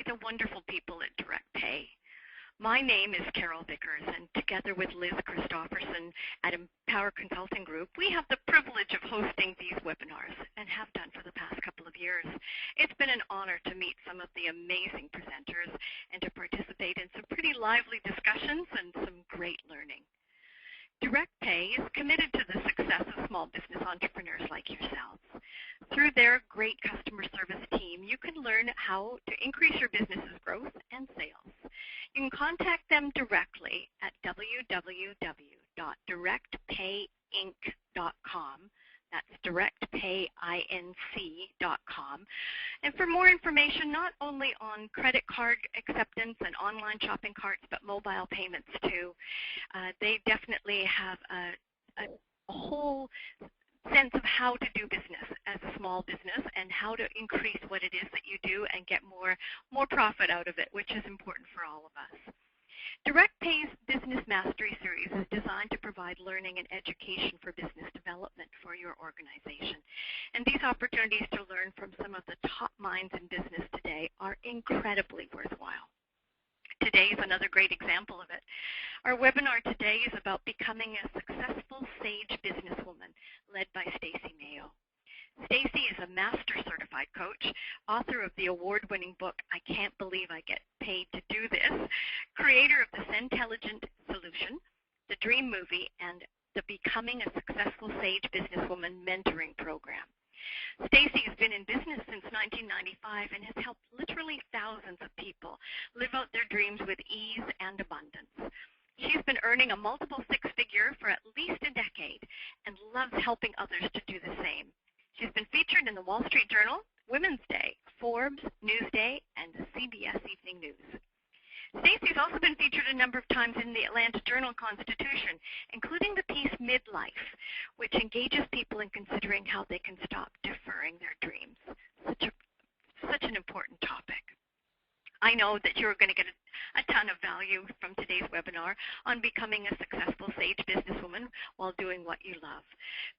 the wonderful people at Direct Pay. My name is Carol Vickers, and together with Liz Christofferson at Empower Consulting Group, we have the privilege of hosting these webinars and have done for the past couple of years. It's been an honor to meet some of the amazing presenters and to participate in some pretty lively discussions and some great learning. Direct Pay is committed to the success of small business entrepreneurs like yourselves. Through their great customer service team, you can learn how to increase your business's growth and sales. You can contact them directly at www.directpayinc.com. That's directpayinc.com. And for more information, not only on credit card acceptance and online shopping carts, but mobile payments too, they definitely have a whole sense of how to do business as a small business and how to increase what it is that you do and get more profit out of it, which is important for all of us. Direct Pay's Business Mastery Series is designed to provide learning and education for business development for your organization. And these opportunities to learn from some of the top minds in business today are incredibly worthwhile. Today is another great example of it. Our webinar today is about becoming a successful Sage Businesswoman, led by Stacey Mayo. Stacey is a master certified coach, author of the award-winning book, I Can't Believe I Get Paid to Do This, creator of the Centelligent Solution, the Dream Movie, and the Becoming a Successful Sage Businesswoman mentoring program. Stacey has been in business since 1995 and has helped literally thousands of people live out their dreams with ease and abundance. She's been earning a multiple six-figure for at least a decade and loves helping others to do the same. She's been featured in the Wall Street Journal, Women's Day, Forbes, Newsday, and the CBS Evening News. Stacey's also been featured a number of times in the Atlanta Journal-Constitution, including the piece Midlife, which engages people in considering how they can stop deferring their dreams. Such an important topic. I know that you're going to get a ton of value from today's webinar on becoming a successful Sage Businesswoman while doing what you love.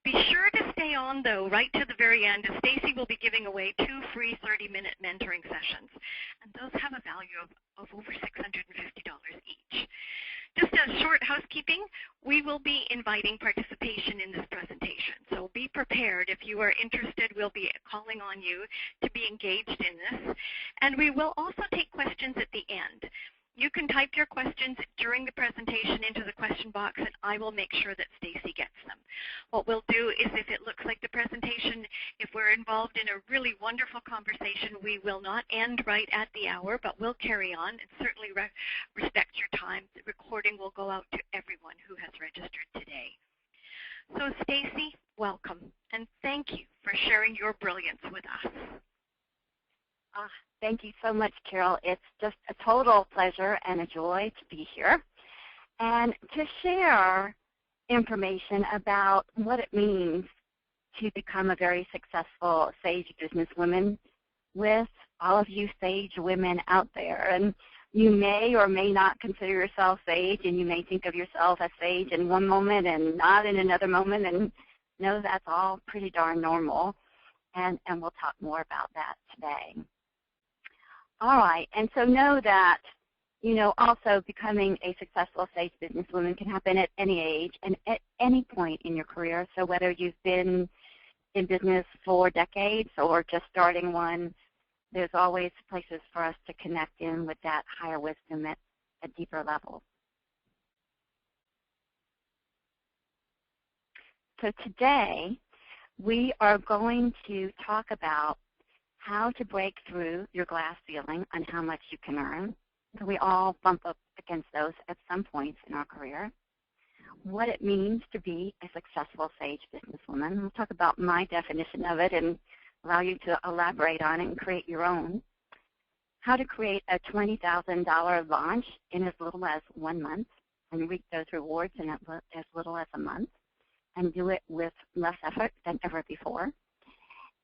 Be sure to stay on, though, right to the very end, as Stacey will be giving away 2 free 30-minute mentoring sessions, and those have a value of over $650 each. Just a short housekeeping, we will be inviting participation in this presentation, so be prepared. If you are interested, we'll be calling on you to be engaged in this, and we will also take questions at the end. You can type your questions during the presentation into the question box, and I will make sure that Stacey gets them. What we'll do is, if it looks like the presentation, if we're involved in a really wonderful conversation, we will not end right at the hour, but we'll carry on and certainly respect your time. The recording will go out to everyone who has registered today. So Stacey, welcome, and thank you for sharing your brilliance with us. Thank you so much, Carol. It's just a total pleasure and a joy to be here and to share information about what it means to become a very successful Sage Businesswoman with all of you Sage women out there. And you may or may not consider yourself Sage, and you may think of yourself as Sage in one moment and not in another moment, and know that's all pretty darn normal. And we'll talk more about that today. All right, and so know that, also becoming a successful Sage Businesswoman can happen at any age and at any point in your career. So whether you've been in business for decades or just starting one, there's always places for us to connect in with that higher wisdom at a deeper level. So today, we are going to talk about how to break through your glass ceiling on how much you can earn. So we all bump up against those at some points in our career. What it means to be a successful Sage Businesswoman. We'll talk about my definition of it and allow you to elaborate on it and create your own. How to create a $20,000 launch in as little as 1 month and reap those rewards in as little as a month, and do it with less effort than ever before.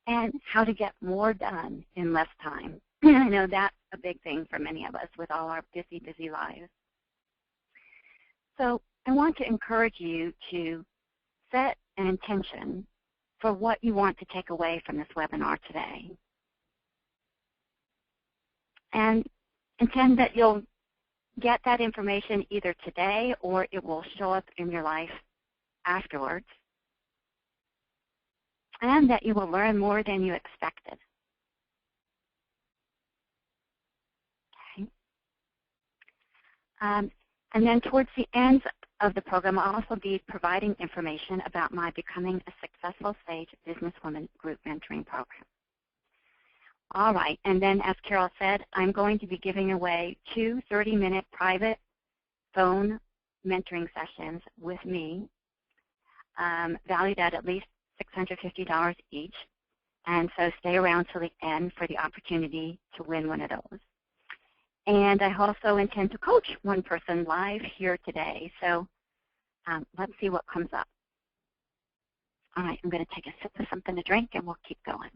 And how to get more done in less time. I know that's a big thing for many of us with all our busy, busy lives. So I want to encourage you to set an intention for what you want to take away from this webinar today. and intend that you'll get that information either today or it will show up in your life afterwards, and that you will learn more than you expected. Okay. And then towards the end of the program, I'll also be providing information about my Becoming a Successful Sage Businesswoman group mentoring program. All right, and then as Carol said, I'm going to be giving away 2 30-minute private phone mentoring sessions with me, valued at least $650 each. And so stay around till the end for the opportunity to win one of those. And I also intend to coach one person live here today. So let's see what comes up. All right, I'm going to take a sip of something to drink and we'll keep going.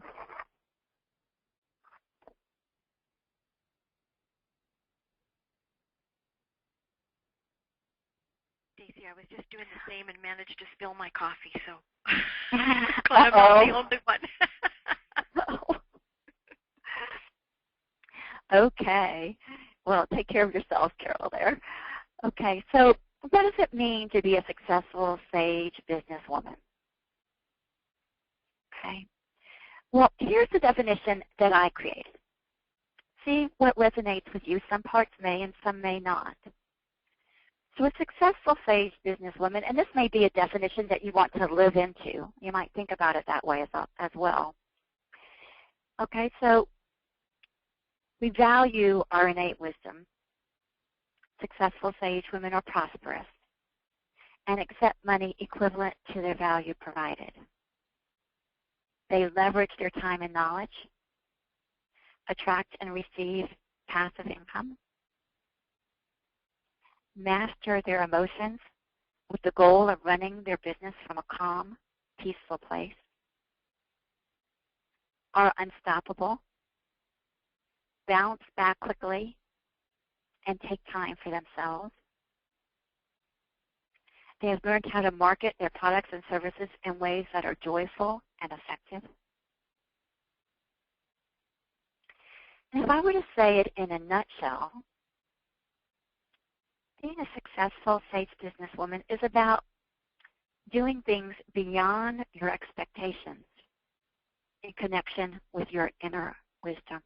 Stacey, I was just doing the same and managed to spill my coffee, so glad I'm not the only one. Okay. Well, take care of yourself, Carol, there. Okay, so what does it mean to be a successful sage businesswoman? Okay. Well, here's the definition that I created. See what resonates with you. Some parts may and some may not. So a successful sage businesswoman, and this may be a definition that you want to live into. You might think about it that way as well. Okay, so we value our innate wisdom. Successful sage women are prosperous and accept money equivalent to their value provided. They leverage their time and knowledge, attract and receive passive income, master their emotions with the goal of running their business from a calm, peaceful place, are unstoppable, bounce back quickly, and take time for themselves. They have learned how to market their products and services in ways that are joyful and effective. And if I were to say it in a nutshell, being a successful sage businesswoman is about doing things beyond your expectations in connection with your inner wisdom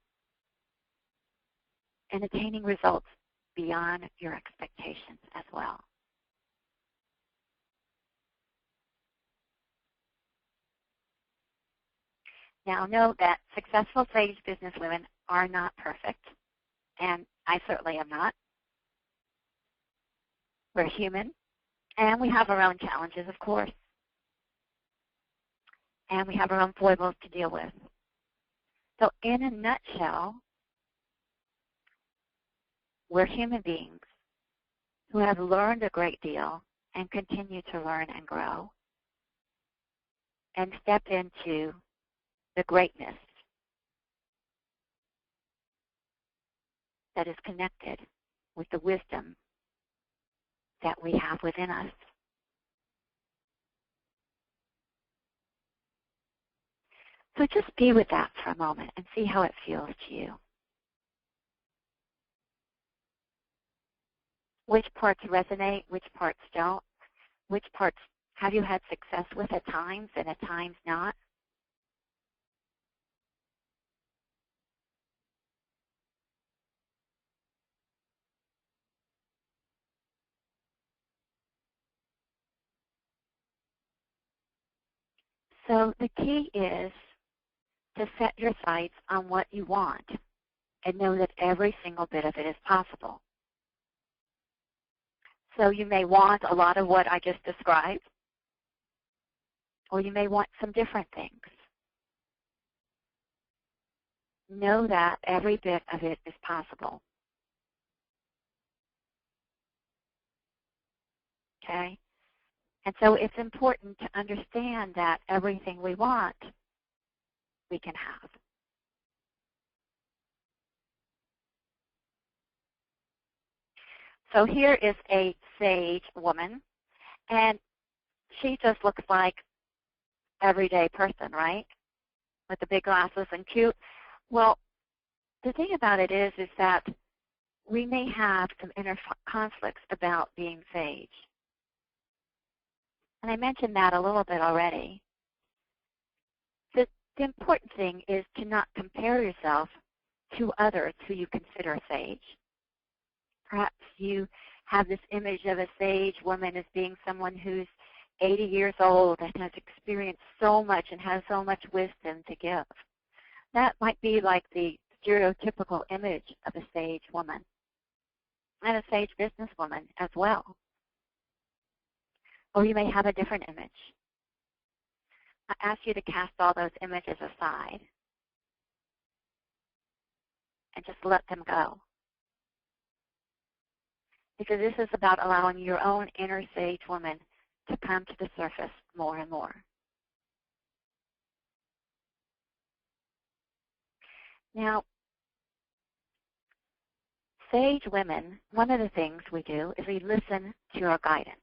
and attaining results beyond your expectations as well. Now, know that successful sage businesswomen are not perfect, and I certainly am not. We're human, and we have our own challenges, of course, and we have our own foibles to deal with. So in a nutshell, we're human beings who have learned a great deal and continue to learn and grow and step into the greatness that is connected with the wisdom that we have within us. So just be with that for a moment and see how it feels to you. Which parts resonate, which parts don't? Which parts have you had success with at times and at times not? So the key is to set your sights on what you want and know that every single bit of it is possible. So you may want a lot of what I just described, or you may want some different things. Know that every bit of it is possible. Okay? And so it's important to understand that everything we want, we can have. So here is a sage woman, and she just looks like everyday person, right? With the big glasses and cute. Well, the thing about it is that we may have some inner conflicts about being sage. And I mentioned that a little bit already. The important thing is to not compare yourself to others who you consider sage. Perhaps you have this image of a sage woman as being someone who's 80 years old and has experienced so much and has so much wisdom to give. That might be like the stereotypical image of a sage woman and a sage businesswoman as well. Or you may have a different image. I ask you to cast all those images aside and just let them go. Because this is about allowing your own inner sage woman to come to the surface more and more. Now, sage women, one of the things we do is we listen to our guidance.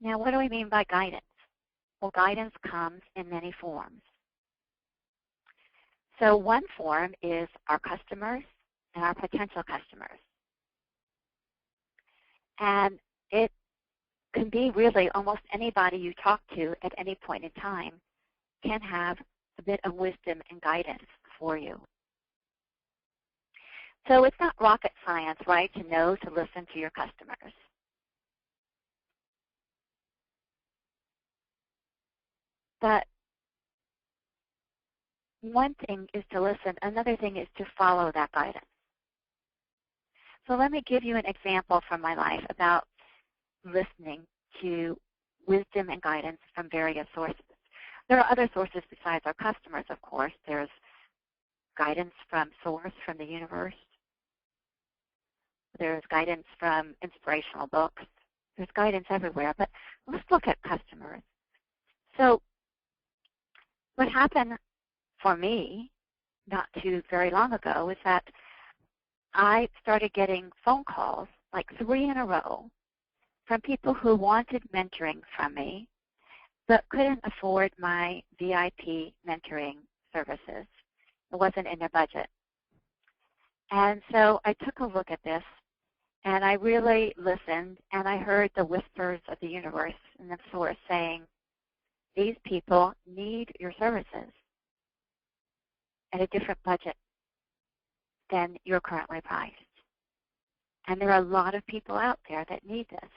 Now, what do we mean by guidance? Well, guidance comes in many forms. So one form is our customers and our potential customers. And it can be really almost anybody you talk to at any point in time can have a bit of wisdom and guidance for you. So it's not rocket science, right, to know to listen to your customers. But one thing is to listen. Another thing is to follow that guidance. So let me give you an example from my life about listening to wisdom and guidance from various sources. There are other sources besides our customers, of course. There's guidance from source, from the universe. There's guidance from inspirational books. There's guidance everywhere, but let's look at customers. So what happened for me not too very long ago is that I started getting phone calls, like 3 in a row, from people who wanted mentoring from me but couldn't afford my VIP mentoring services. It wasn't in their budget. And so I took a look at this, and I really listened, and I heard the whispers of the universe and the source saying, these people need your services at a different budget than you're currently priced. And there are a lot of people out there that need this.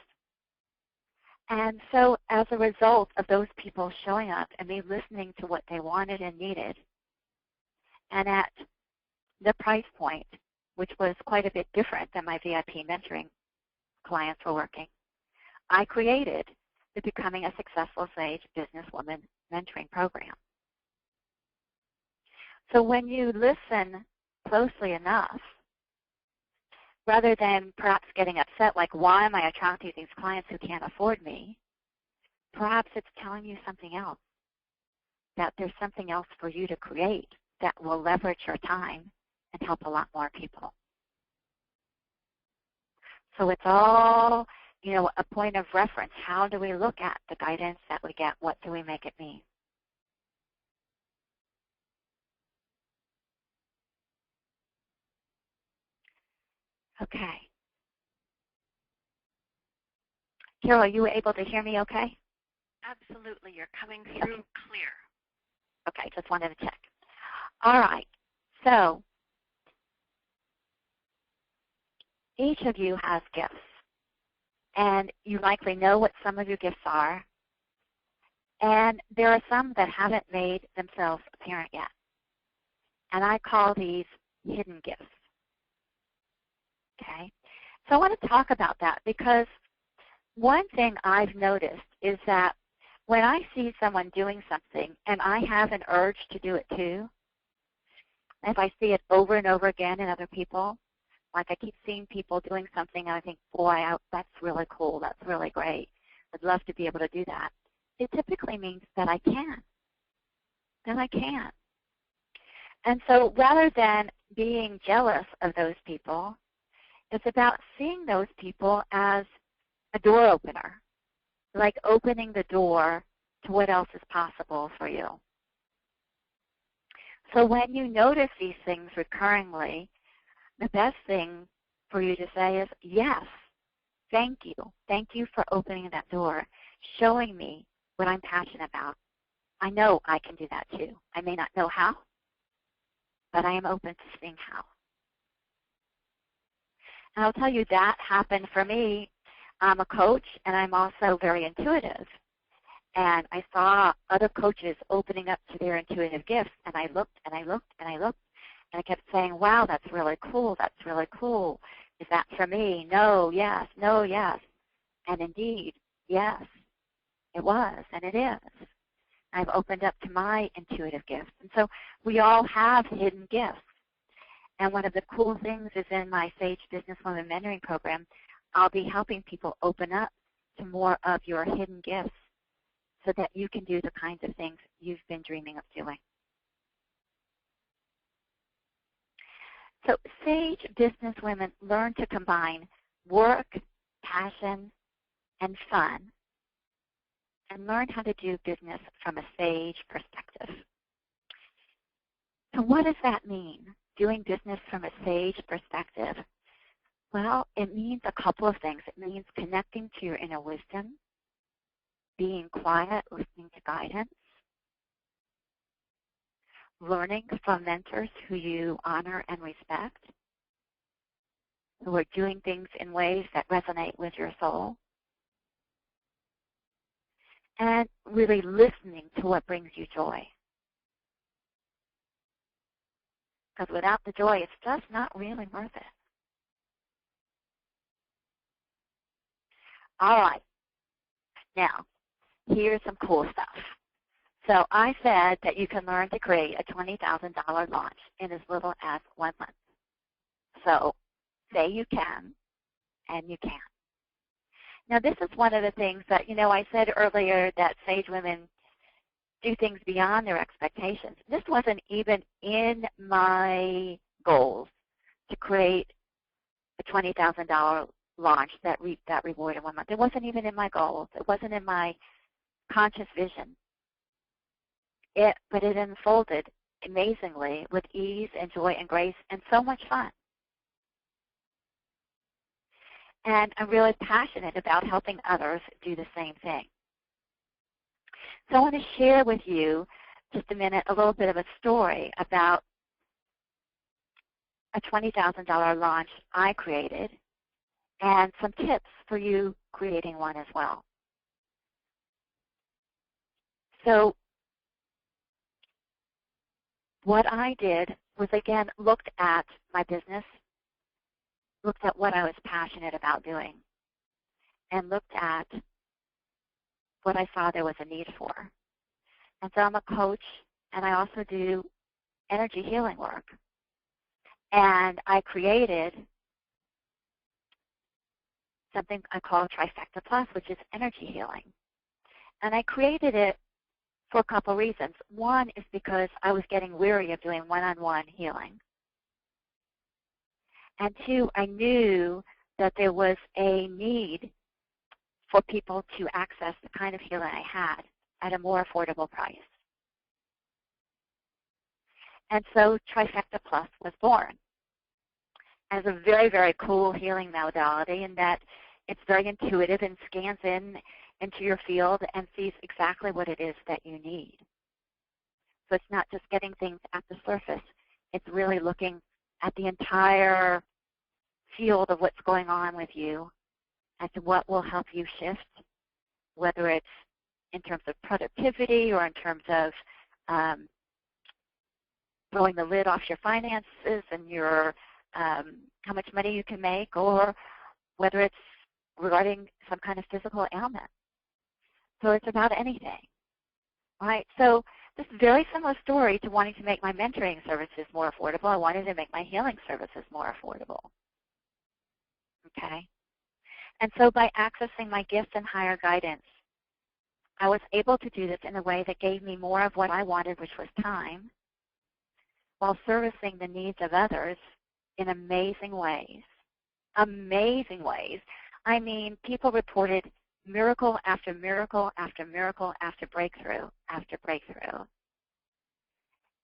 And so as a result of those people showing up and me listening to what they wanted and needed, and at the price point, which was quite a bit different than my VIP mentoring clients were working, I created the Becoming a Successful Sage Businesswoman mentoring program. So when you listen closely enough, rather than perhaps getting upset, like, why am I attracting these clients who can't afford me, perhaps it's telling you something else, that there's something else for you to create that will leverage your time and help a lot more people. So it's all, a point of reference. How do we look at the guidance that we get? What do we make it mean? Okay. Carol, are you able to hear me okay? Absolutely. You're coming through clear. Okay, just wanted to check. All right. So each of you has gifts, and you likely know what some of your gifts are, and there are some that haven't made themselves apparent yet. And I call these hidden gifts. Okay? So I want to talk about that because one thing I've noticed is that when I see someone doing something and I have an urge to do it too, if I see it over and over again in other people, like I keep seeing people doing something and I think, boy, that's really cool, that's really great, I'd love to be able to do that, it typically means that I can. Then I can. And so rather than being jealous of those people, it's about seeing those people as a door opener, like opening the door to what else is possible for you. So when you notice these things recurringly, the best thing for you to say is, yes, thank you. Thank you for opening that door, showing me what I'm passionate about. I know I can do that too. I may not know how, but I am open to seeing how. And I'll tell you that happened for me. I'm a coach, and I'm also very intuitive. And I saw other coaches opening up to their intuitive gifts, and I looked and I looked and I looked, and I kept saying, wow, that's really cool, that's really cool. Is that for me? No, yes, no, yes. And indeed, yes, it was, and it is. I've opened up to my intuitive gifts. And so we all have hidden gifts. And one of the cool things is in my Sage Businesswoman mentoring program, I'll be helping people open up to more of your hidden gifts so that you can do the kinds of things you've been dreaming of doing. So Sage Businesswomen learn to combine work, passion, and fun, and learn how to do business from a Sage perspective. So what does that mean, doing business from a Sage perspective? Well, it means a couple of things. It means connecting to your inner wisdom, being quiet, listening to guidance, learning from mentors who you honor and respect, who are doing things in ways that resonate with your soul, and really listening to what brings you joy. Because without the joy, it's just not really worth it. All right. Now, here's some cool stuff. So I said that you can learn to create a $20,000 launch in as little as 1 month. So say you can, and you can. Now, this is one of the things that, I said earlier that Sage women do things beyond their expectations. This wasn't even in my goals to create a $20,000 launch that reaped that reward in 1 month. It wasn't even in my goals. It wasn't in my conscious vision. But it unfolded amazingly with ease and joy and grace and so much fun. And I'm really passionate about helping others do the same thing. So I want to share with you just a minute a little bit of a story about a $20,000 launch I created and some tips for you creating one as well. So what I did was, again, looked at my business, looked at what I was passionate about doing, and looked at what I saw there was a need for. And so I'm a coach, and I also do energy healing work. And I created something I call Trifecta Plus, which is energy healing. And I created it for a couple reasons. One is because I was getting weary of doing one-on-one healing. And two, I knew that there was a need for people to access the kind of healing I had at a more affordable price. And so Trifecta Plus was born as a very, very cool healing modality in that it's very intuitive and scans into your field and sees exactly what it is that you need. So it's not just getting things at the surface. It's really looking at the entire field of what's going on with you as to what will help you shift, whether it's in terms of productivity or in terms of blowing the lid off your finances and your how much money you can make, or whether it's regarding some kind of physical ailment. So it's about anything, right? So this is a very similar story to wanting to make my mentoring services more affordable. I wanted to make my healing services more affordable, okay? And so by accessing my gifts and higher guidance, I was able to do this in a way that gave me more of what I wanted, which was time, while servicing the needs of others in amazing ways. Amazing ways. I mean, people reported miracle after miracle after miracle after breakthrough after breakthrough.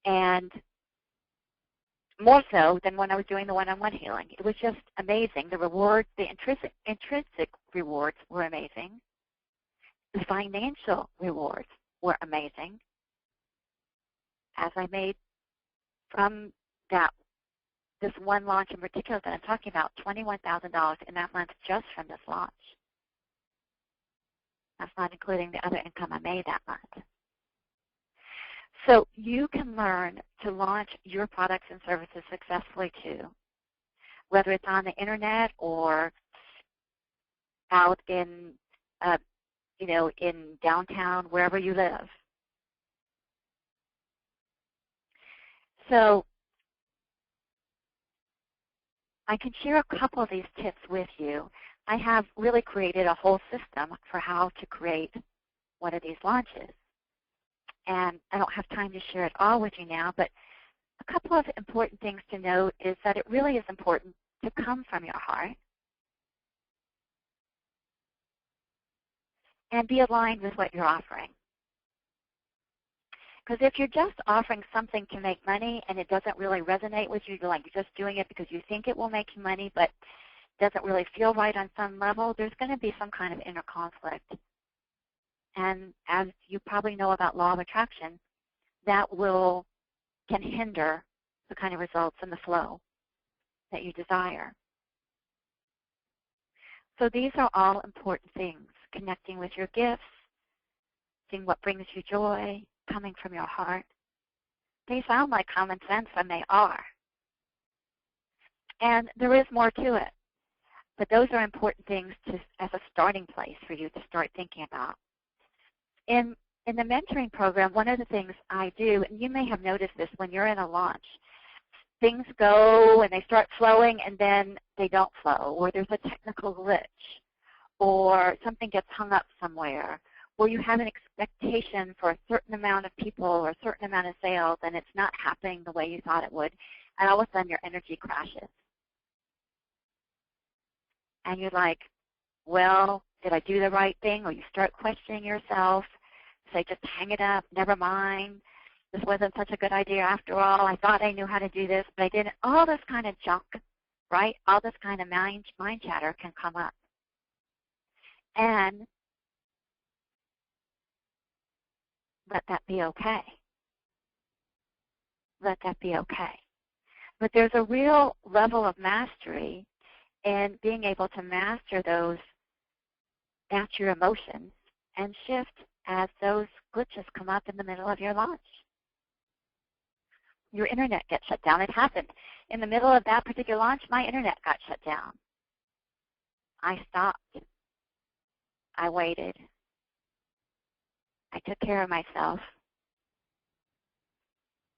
And more so than when I was doing the one-on-one healing. It was just amazing. The rewards, the intrinsic rewards were amazing. The financial rewards were amazing. As I made from this one launch in particular that I'm talking about, $21,000 in that month just from this launch. That's not including the other income I made that month. So you can learn to launch your products and services successfully too, whether it's on the internet or out in, in downtown, wherever you live. So I can share a couple of these tips with you. I have really created a whole system for how to create one of these launches. And I don't have time to share it all with you now, but a couple of important things to note is that it really is important to come from your heart and be aligned with what you're offering. Because if you're just offering something to make money and it doesn't really resonate with you, you're just doing it because you think it will make you money, but doesn't really feel right on some level, there's going to be some kind of inner conflict. And as you probably know about law of attraction, that can hinder the kind of results and the flow that you desire. So these are all important things: connecting with your gifts, seeing what brings you joy, coming from your heart. They sound like common sense, and they are. And there is more to it. But those are important things as a starting place for you to start thinking about. In the mentoring program, one of the things I do, and you may have noticed this when you're in a launch, things go and they start flowing and then they don't flow, or there's a technical glitch, or something gets hung up somewhere, or you have an expectation for a certain amount of people or a certain amount of sales and it's not happening the way you thought it would, and all of a sudden your energy crashes. And you're like, well, did I do the right thing? Or you start questioning yourself, say, just hang it up, never mind. This wasn't such a good idea after all. I thought I knew how to do this, but I didn't. All this kind of junk, right? All this kind of mind chatter can come up. And let that be okay. Let that be okay. But there's a real level of mastery in being able to master your emotions and shift as those glitches come up in the middle of your launch. Your internet gets shut down. It happened. In the middle of that particular launch, my internet got shut down. I stopped. I waited. I took care of myself.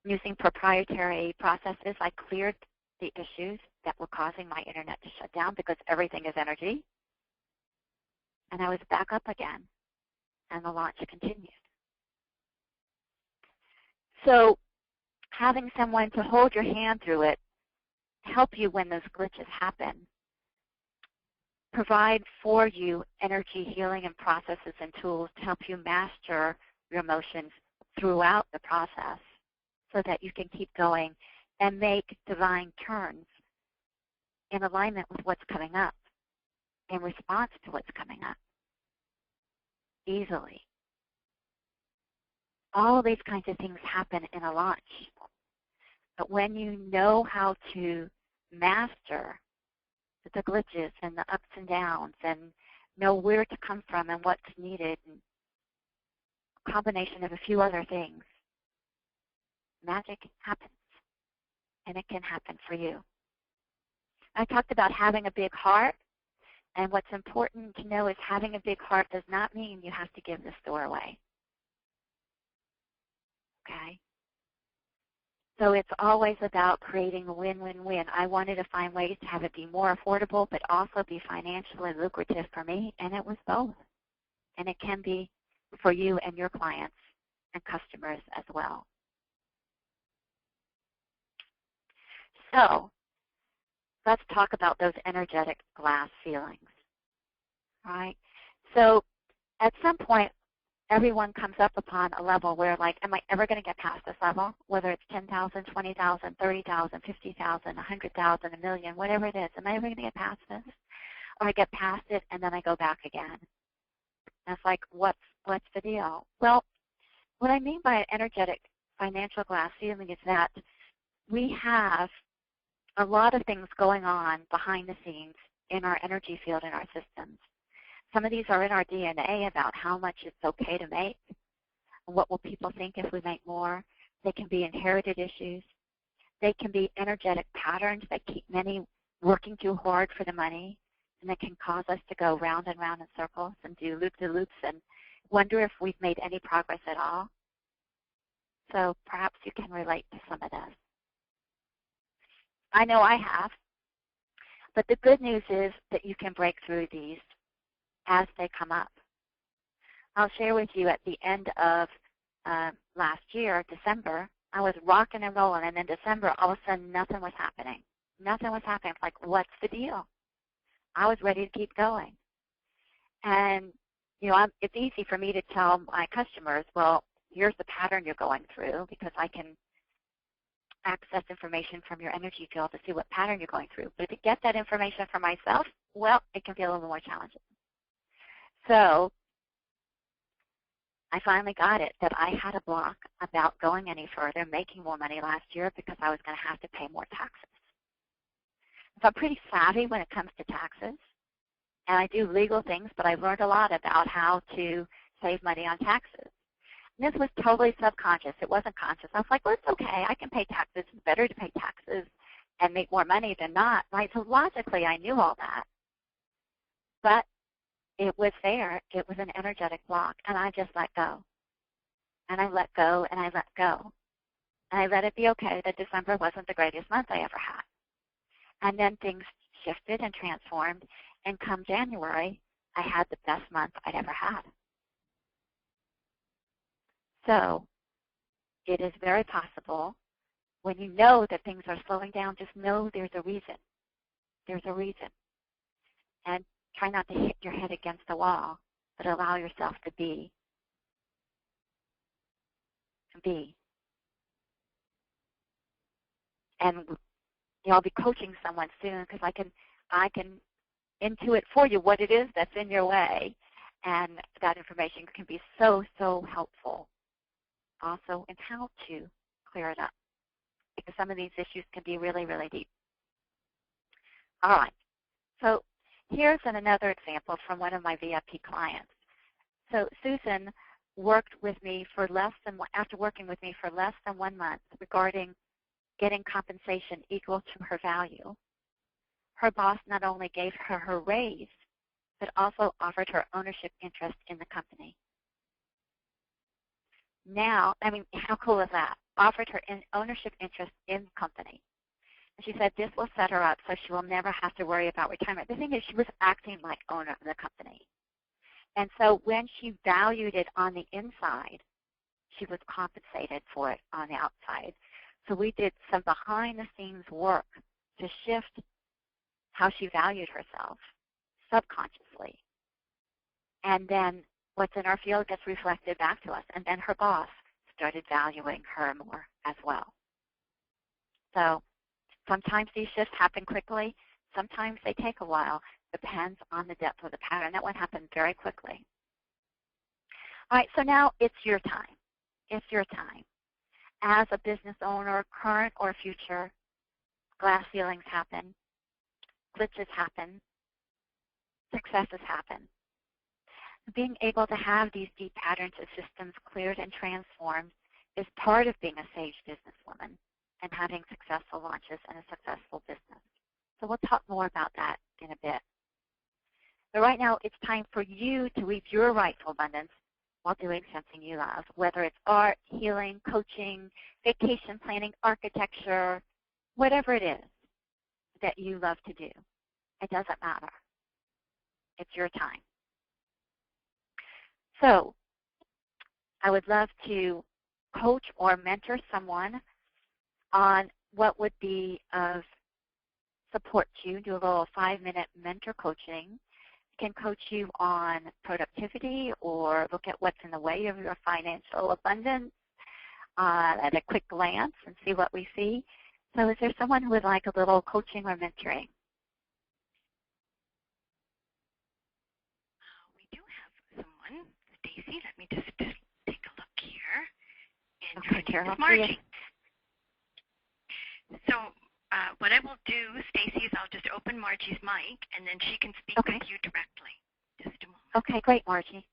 Using proprietary processes, I cleared the issues that were causing my internet to shut down, because everything is energy. And I was back up again, and the launch continued. So having someone to hold your hand through it, help you when those glitches happen, provide for you energy healing and processes and tools to help you master your emotions throughout the process so that you can keep going and make divine turns in alignment with what's coming up, in response to what's coming up, easily. All of these kinds of things happen in a launch. But when you know how to master the glitches and the ups and downs and know where to come from and what's needed, and a combination of a few other things, magic happens. And it can happen for you. I talked about having a big heart, and what's important to know is having a big heart does not mean you have to give the store away. Okay? So it's always about creating a win-win-win. I wanted to find ways to have it be more affordable but also be financially lucrative for me, and it was both. And it can be for you and your clients and customers as well. So let's talk about those energetic glass ceilings. All right? So at some point, everyone comes up upon a level where, like, am I ever going to get past this level? Whether it's 10,000, 20,000, 30,000, 50,000, 100,000, a million, whatever it is. Am I ever going to get past this? Or I get past it and then I go back again. And it's like, what's the deal? Well, what I mean by an energetic financial glass ceiling is that we have a lot of things going on behind the scenes in our energy field, in our systems. Some of these are in our DNA about how much it's okay to make. What will people think if we make more? They can be inherited issues. They can be energetic patterns that keep many working too hard for the money, and that can cause us to go round and round in circles and do loop-de-loops and wonder if we've made any progress at all. So perhaps you can relate to some of this. I know I have. But the good news is that you can break through these as they come up. I'll share with you at the end of last year, December, I was rocking and rolling, and in December, all of a sudden, nothing was happening. Nothing was happening. It's like, what's the deal? I was ready to keep going. And, you know, it's easy for me to tell my customers, well, here's the pattern you're going through, because I can access information from your energy field to see what pattern you're going through. But to get that information for myself, well, it can feel a little more challenging. So I finally got it that I had a block about going any further, making more money last year, because I was going to have to pay more taxes. So I'm pretty savvy when it comes to taxes, and I do legal things, but I learned a lot about how to save money on taxes. And this was totally subconscious. It wasn't conscious. I was like, well, it's okay. I can pay taxes. It's better to pay taxes and make more money than not, right? So logically, I knew all that. But it was there. It was an energetic block, and I just let go. And I let go, and I let go. And I let it be okay that December wasn't the greatest month I ever had. And then things shifted and transformed, and come January, I had the best month I'd ever had. So it is very possible, when you know that things are slowing down, just know there's a reason. There's a reason. And try not to hit your head against the wall, but allow yourself to be. And you know, I'll be coaching someone soon, because I can intuit for you what it is that's in your way, and that information can be so, so helpful also in how to clear it up, because some of these issues can be really, really deep. All right. So here's another example from one of my VIP clients. So Susan worked with me for after working with me for less than 1 month regarding getting compensation equal to her value. Her boss not only gave her her raise, but also offered her ownership interest in the company. Now, I mean, how cool is that? Offered her ownership interest in the company. And she said this will set her up so she will never have to worry about retirement. The thing is, she was acting like owner of the company. And so when she valued it on the inside, she was compensated for it on the outside. So we did some behind-the-scenes work to shift how she valued herself subconsciously. And then what's in our field gets reflected back to us. And then her boss started valuing her more as well. So sometimes these shifts happen quickly. Sometimes they take a while. Depends on the depth of the pattern. That one happened very quickly. All right, so now it's your time. It's your time. As a business owner, current or future, glass ceilings happen, glitches happen, successes happen. Being able to have these deep patterns of systems cleared and transformed is part of being a sage businesswoman and having successful launches and a successful business. So we'll talk more about that in a bit. But right now, it's time for you to reap your rightful abundance while doing something you love, whether it's art, healing, coaching, vacation planning, architecture, whatever it is that you love to do. It doesn't matter. It's your time. So I would love to coach or mentor someone on what would be of support to you. Do a little 5-minute mentor coaching can coach you on productivity or look at what's in the way of your financial abundance at a quick glance and see what we see. So is there someone who would like a little coaching or mentoring? We do have someone, Stacey. Let me just take a look here. And Okay, her name Carol. is Margie. So what I will do, Stacey, is I'll just open Margie's mic, and then she can speak with you directly. Just a moment. Okay, great, Margie.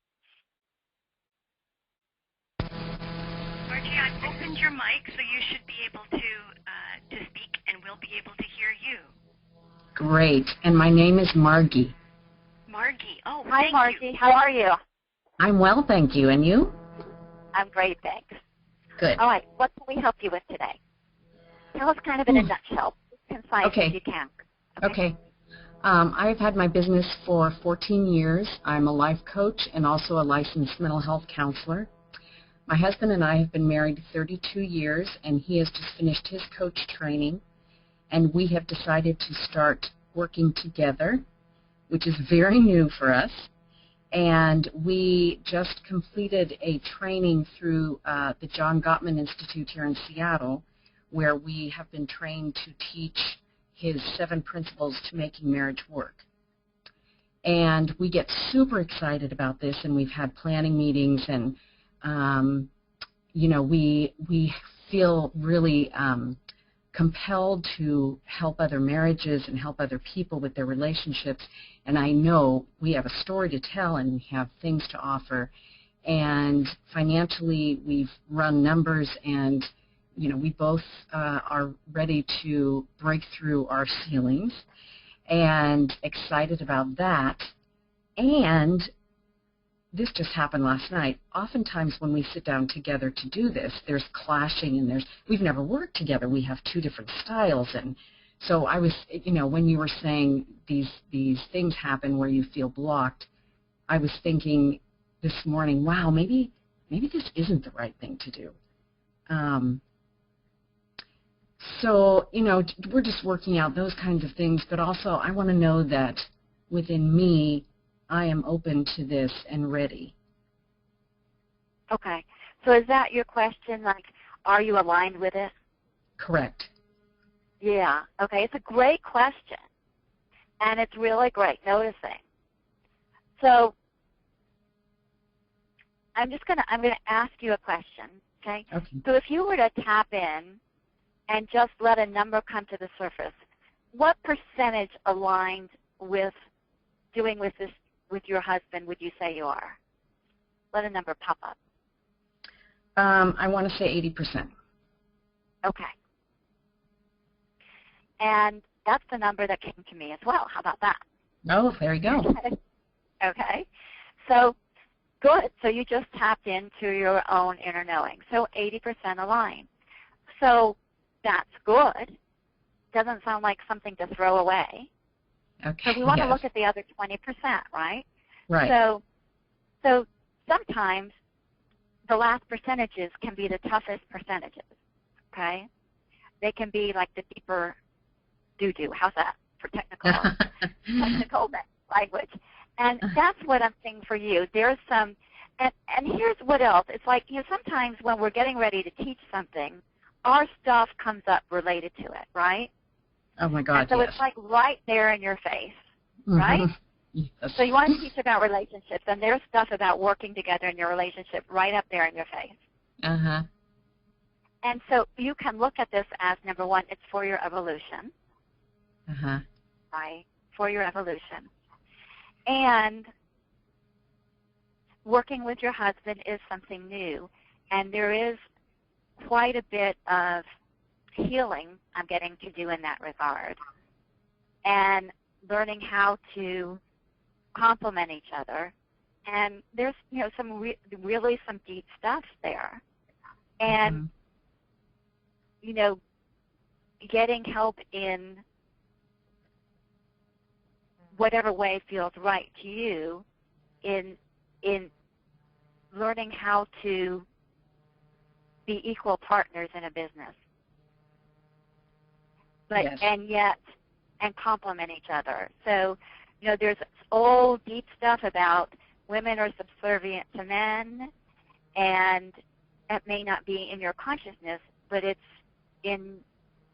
Margie, I've opened your mic, so you should be able to speak, and we'll be able to hear you. Great. And my name is Margie. Margie. Oh, hi, Margie. You. How are you? I'm well, thank you. And you? I'm great, thanks. Good. All right. What can we help you with today? Tell us kind of in a nutshell, concise if you can. Okay. I've had my business for 14 years. I'm a life coach and also a licensed mental health counselor. My husband and I have been married 32 years, and he has just finished his coach training, and we have decided to start working together, which is very new for us. And we just completed a training through the John Gottman Institute here in Seattle, where we have been trained to teach his 7 principles to making marriage work. And we get super excited about this, and we've had planning meetings, and you know, we feel really compelled to help other marriages and help other people with their relationships. And I know we have a story to tell and we have things to offer. And financially, we've run numbers, and you know, we both are ready to break through our ceilings, and excited about that. And this just happened last night. Oftentimes when we sit down together to do this, there's clashing, and we've never worked together. We have 2 different styles. And so I was, you know, when you were saying these things happen where you feel blocked, I was thinking this morning, wow, maybe this isn't the right thing to do. So, you know, we're just working out those kinds of things, but also I want to know that within me, I am open to this and ready. Okay. So is that your question, like, are you aligned with it? Correct. Yeah. Okay. It's a great question, and it's really great noticing. So I'm going to ask you a question, okay? Okay. So if you were to tap in and just let a number come to the surface, what percentage aligned with doing with this with your husband would you say you are? Let a number pop up. I want to say 80%. Okay. And that's the number that came to me as well. How about that? Oh, there you go. Okay. So good. So you just tapped into your own inner knowing. So 80% aligned. So that's good. Doesn't sound like something to throw away. Okay. So we want to look at the other 20%, right? Right. So sometimes the last percentages can be the toughest percentages, okay? They can be like the deeper doo-doo. How's that for technical language? And that's what I'm saying for you. There's some, and here's what else. It's like, you know, sometimes when we're getting ready to teach something, our stuff comes up related to it, right? Oh, my God, and so yes. it's like right there in your face, right? Yes. So you want to teach about relationships, and there's stuff about working together in your relationship right up there in your face. Uh-huh. And so you can look at this as, number one, it's for your evolution. Uh-huh. Right? For your evolution. And working with your husband is something new. And there is quite a bit of healing I'm getting to do in that regard. And learning how to complement each other. And there's, you know, some really some deep stuff there. And, you know, getting help in whatever way feels right to you in learning how to be equal partners in a business. But yes. and complement each other. So there's old deep stuff about women are subservient to men, and that may not be in your consciousness, but it's in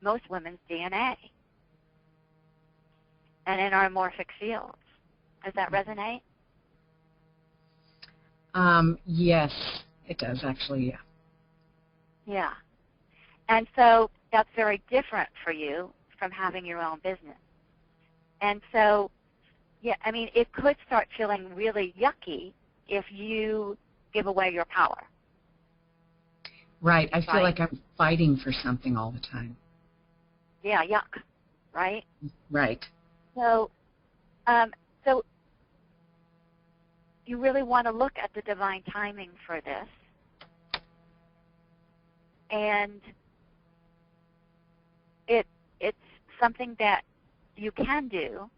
most women's DNA and in our morphic fields. Does that resonate? Yes, it does actually, yeah. Yeah. And so that's very different for you from having your own business. And so, yeah, I mean, it could start feeling really yucky if you give away your power. Right. I feel like I'm fighting for something all the time. Yeah, yuck, right? Right. So, so you really want to look at the divine timing for this. And it's something that you can do,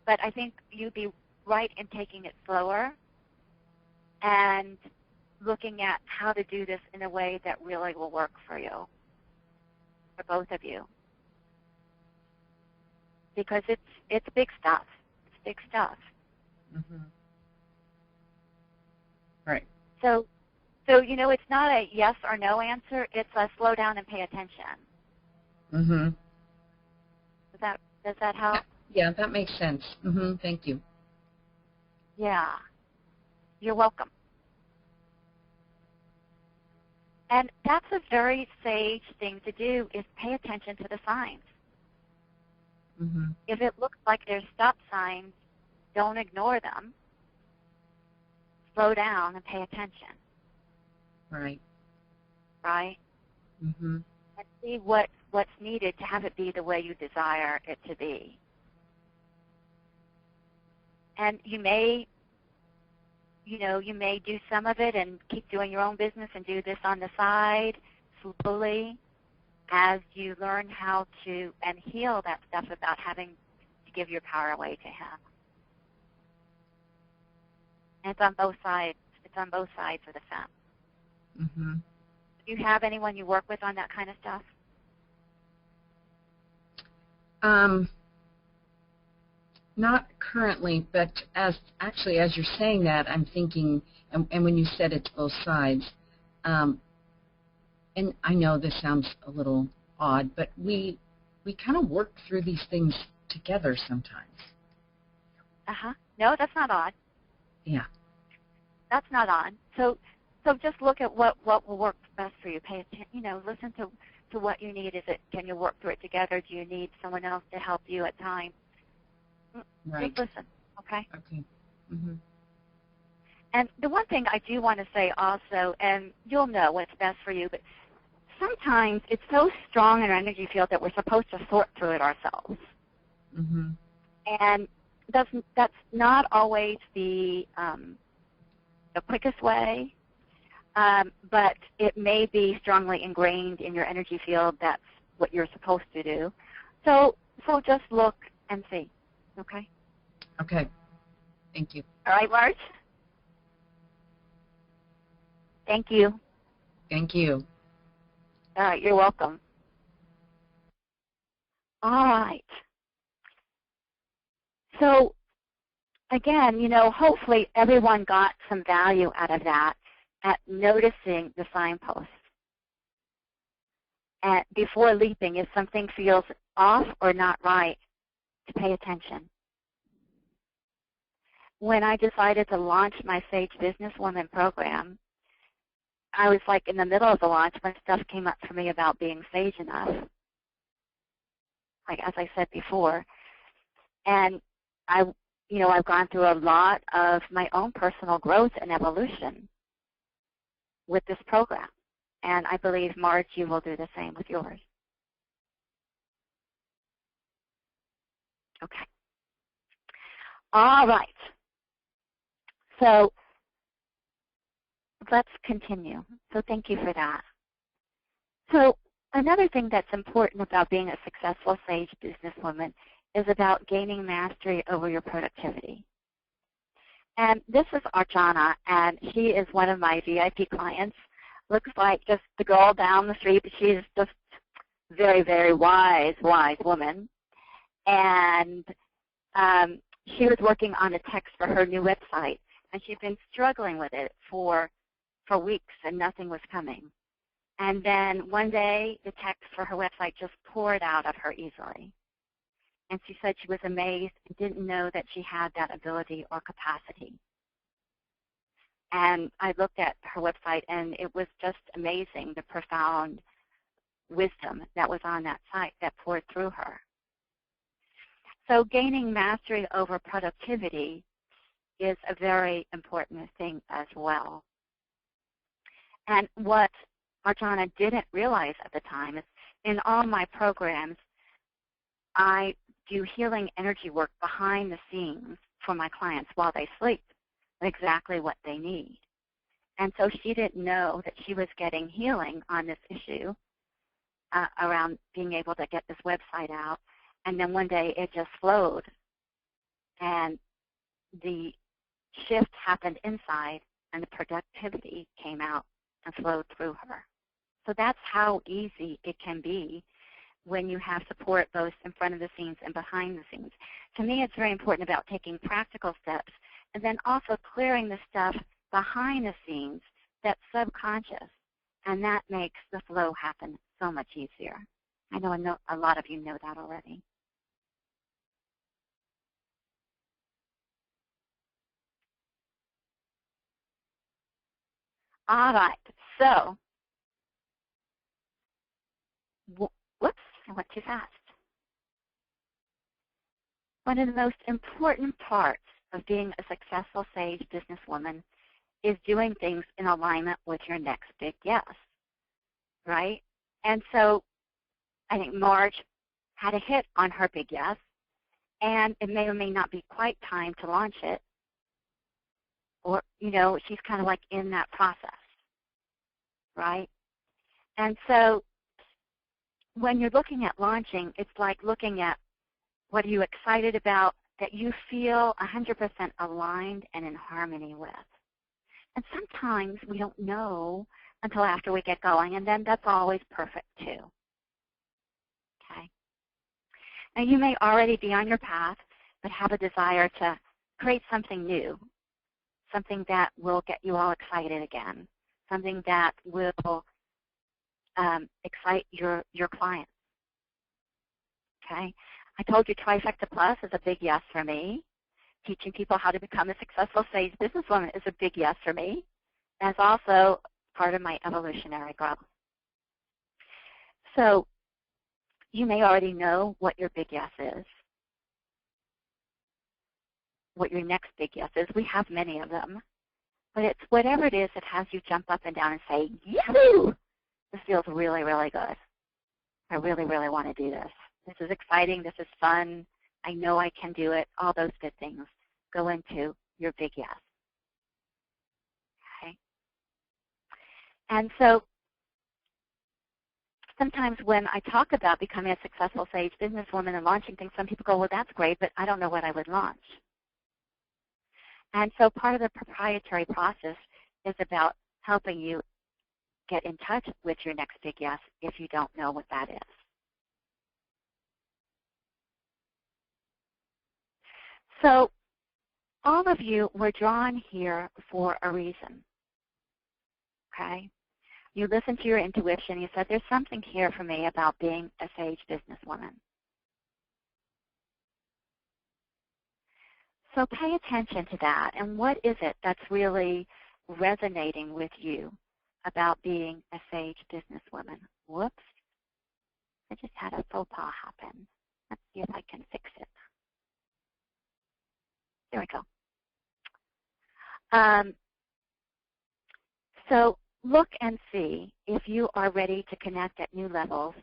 but I think you'd be right in taking it slower and looking at how to do this in a way that really will work for you, for both of you. Because it's big stuff. It's big stuff. Mm-hmm. Right. So it's not a yes or no answer. It's a slow down and pay attention. Mm-hmm. Does that help? Yeah, that makes sense. Mm-hmm. Thank you. Yeah. You're welcome. And that's a very sage thing to do, is pay attention to the signs. Mm-hmm. If it looks like there's stop signs, don't ignore them. Slow down and pay attention. Right. Right? Mm-hmm. And see what's needed to have it be the way you desire it to be. And you may do some of it and keep doing your own business and do this on the side slowly as you learn how to and heal that stuff about having to give your power away to him. And it's on both sides. It's on both sides of the fence. Mm-hmm. Do you have anyone you work with on that kind of stuff? Not currently, but as you're saying that, I'm thinking, and when you said it's both sides, and I know this sounds a little odd, but we kind of work through these things together sometimes. Uh-huh. No, that's not odd. Yeah. That's not odd. So just look at what will work best for you. Pay attention, listen to what you need. Can you work through it together? Do you need someone else to help you at times? Right. Just listen, okay? Okay. Mm-hmm. And the one thing I do want to say also, and you'll know what's best for you, but sometimes it's so strong in our energy field that we're supposed to sort through it ourselves. Mm-hmm. And that's not always the quickest way, but it may be strongly ingrained in your energy field. That's what you're supposed to do. So just look and see, okay? Okay. Thank you. All right, Marge? Thank you. Thank you. All right, you're welcome. All right. So, again, hopefully everyone got some value out of that at noticing the signposts. And before leaping, if something feels off or not right, to pay attention. When I decided to launch my Sage Businesswoman program, I was like in the middle of the launch when stuff came up for me about being sage enough, like as I said before. And I've gone through a lot of my own personal growth and evolution with this program. And I believe, Marge, you will do the same with yours. Okay. All right. So let's continue. So thank you for that. So another thing that's important about being a successful Sage businesswoman is about gaining mastery over your productivity. And this is Arjana, and she is one of my VIP clients. Looks like just the girl down the street, but she's just very, very wise woman. And she was working on a text for her new website, and she'd been struggling with it for weeks, and nothing was coming. And then one day, the text for her website just poured out of her easily. And she said she was amazed and didn't know that she had that ability or capacity. And I looked at her website, and it was just amazing, the profound wisdom that was on that site that poured through her. So gaining mastery over productivity is a very important thing as well. And what Arjana didn't realize at the time is in all my programs, I do healing energy work behind the scenes for my clients while they sleep, exactly what they need. And so she didn't know that she was getting healing on this issue around being able to get this website out. And then one day it just flowed, and the shift happened inside, and the productivity came out and flowed through her. So that's how easy it can be when you have support both in front of the scenes and behind the scenes. To me, it's very important about taking practical steps and then also clearing the stuff behind the scenes that's subconscious, and that makes the flow happen so much easier. I know a lot of you know that already. All right, so, whoops, I went too fast. One of the most important parts of being a successful Sage businesswoman is doing things in alignment with your next big yes, right? And so I think Marge had a hit on her big yes, and it may or may not be quite time to launch it, or, she's kind of like in that process, right? And so when you're looking at launching, it's like looking at what are you excited about that you feel 100% aligned and in harmony with. And sometimes we don't know until after we get going, and then that's always perfect too. Okay? Now you may already be on your path, but have a desire to create something new, something that will get you all excited again, something that will excite your clients. Okay? I told you Trifecta Plus is a big yes for me. Teaching people how to become a successful Sage businesswoman is a big yes for me. That's also part of my evolutionary growth. So you may already know what your big yes is, what your next big yes is. We have many of them. But it's whatever it is that has you jump up and down and say, yahoo! This feels really, really good. I really, really want to do this. This is exciting. This is fun. I know I can do it. All those good things go into your big yes. Okay? And so sometimes when I talk about becoming a successful Sage businesswoman and launching things, some people go, well, that's great, but I don't know what I would launch. And so part of the proprietary process is about helping you get in touch with your next big yes if you don't know what that is. So all of you were drawn here for a reason, okay? You listened to your intuition. You said, there's something here for me about being a Sage businesswoman. So pay attention to that, and what is it that's really resonating with you about being a Sage businesswoman? Whoops, I just had a faux pas happen. Let's see if I can fix it. There we go. So look and see if you are ready to connect at new levels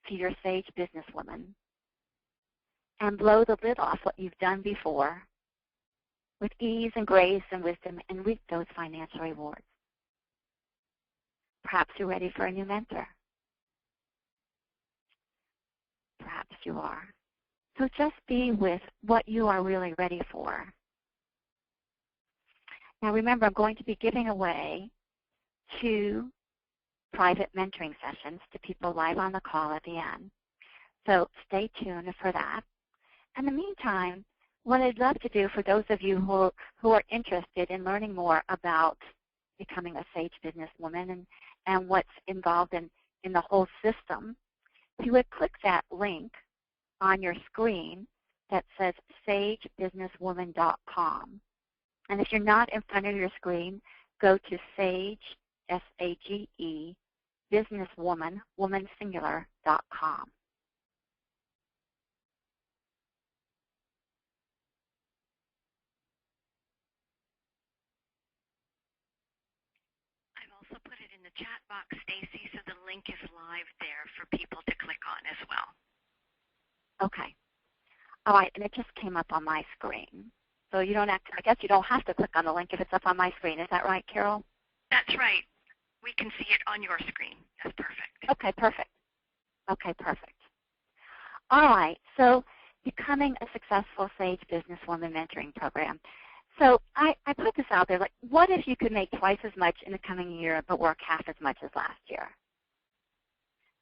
to your Sage businesswoman and blow the lid off what you've done before with ease and grace and wisdom and reap those financial rewards. Perhaps you're ready for a new mentor. Perhaps you are. So just be with what you are really ready for. Now remember, I'm going to be giving away 2 private mentoring sessions to people live on the call at the end. So stay tuned for that. In the meantime, what I'd love to do for those of you who are interested in learning more about becoming a Sage businesswoman and what's involved in the whole system, if you would click that link on your screen that says sagebusinesswoman.com. And if you're not in front of your screen, go to Sage, S-A-G-E, businesswoman, womansingular.com. I've also put it in the chat box, Stacey, so the link is live there for people to click on as well. Okay. All right, and it just came up on my screen. So you don't have to, I guess you don't have to click on the link if it's up on my screen. Is that right, Carol? That's right. We can see it on your screen. That's perfect. Okay, perfect. Okay, perfect. All right, so becoming a successful Sage Businesswoman mentoring program. So I put this out there, like, what if you could make twice as much in the coming year but work half as much as last year?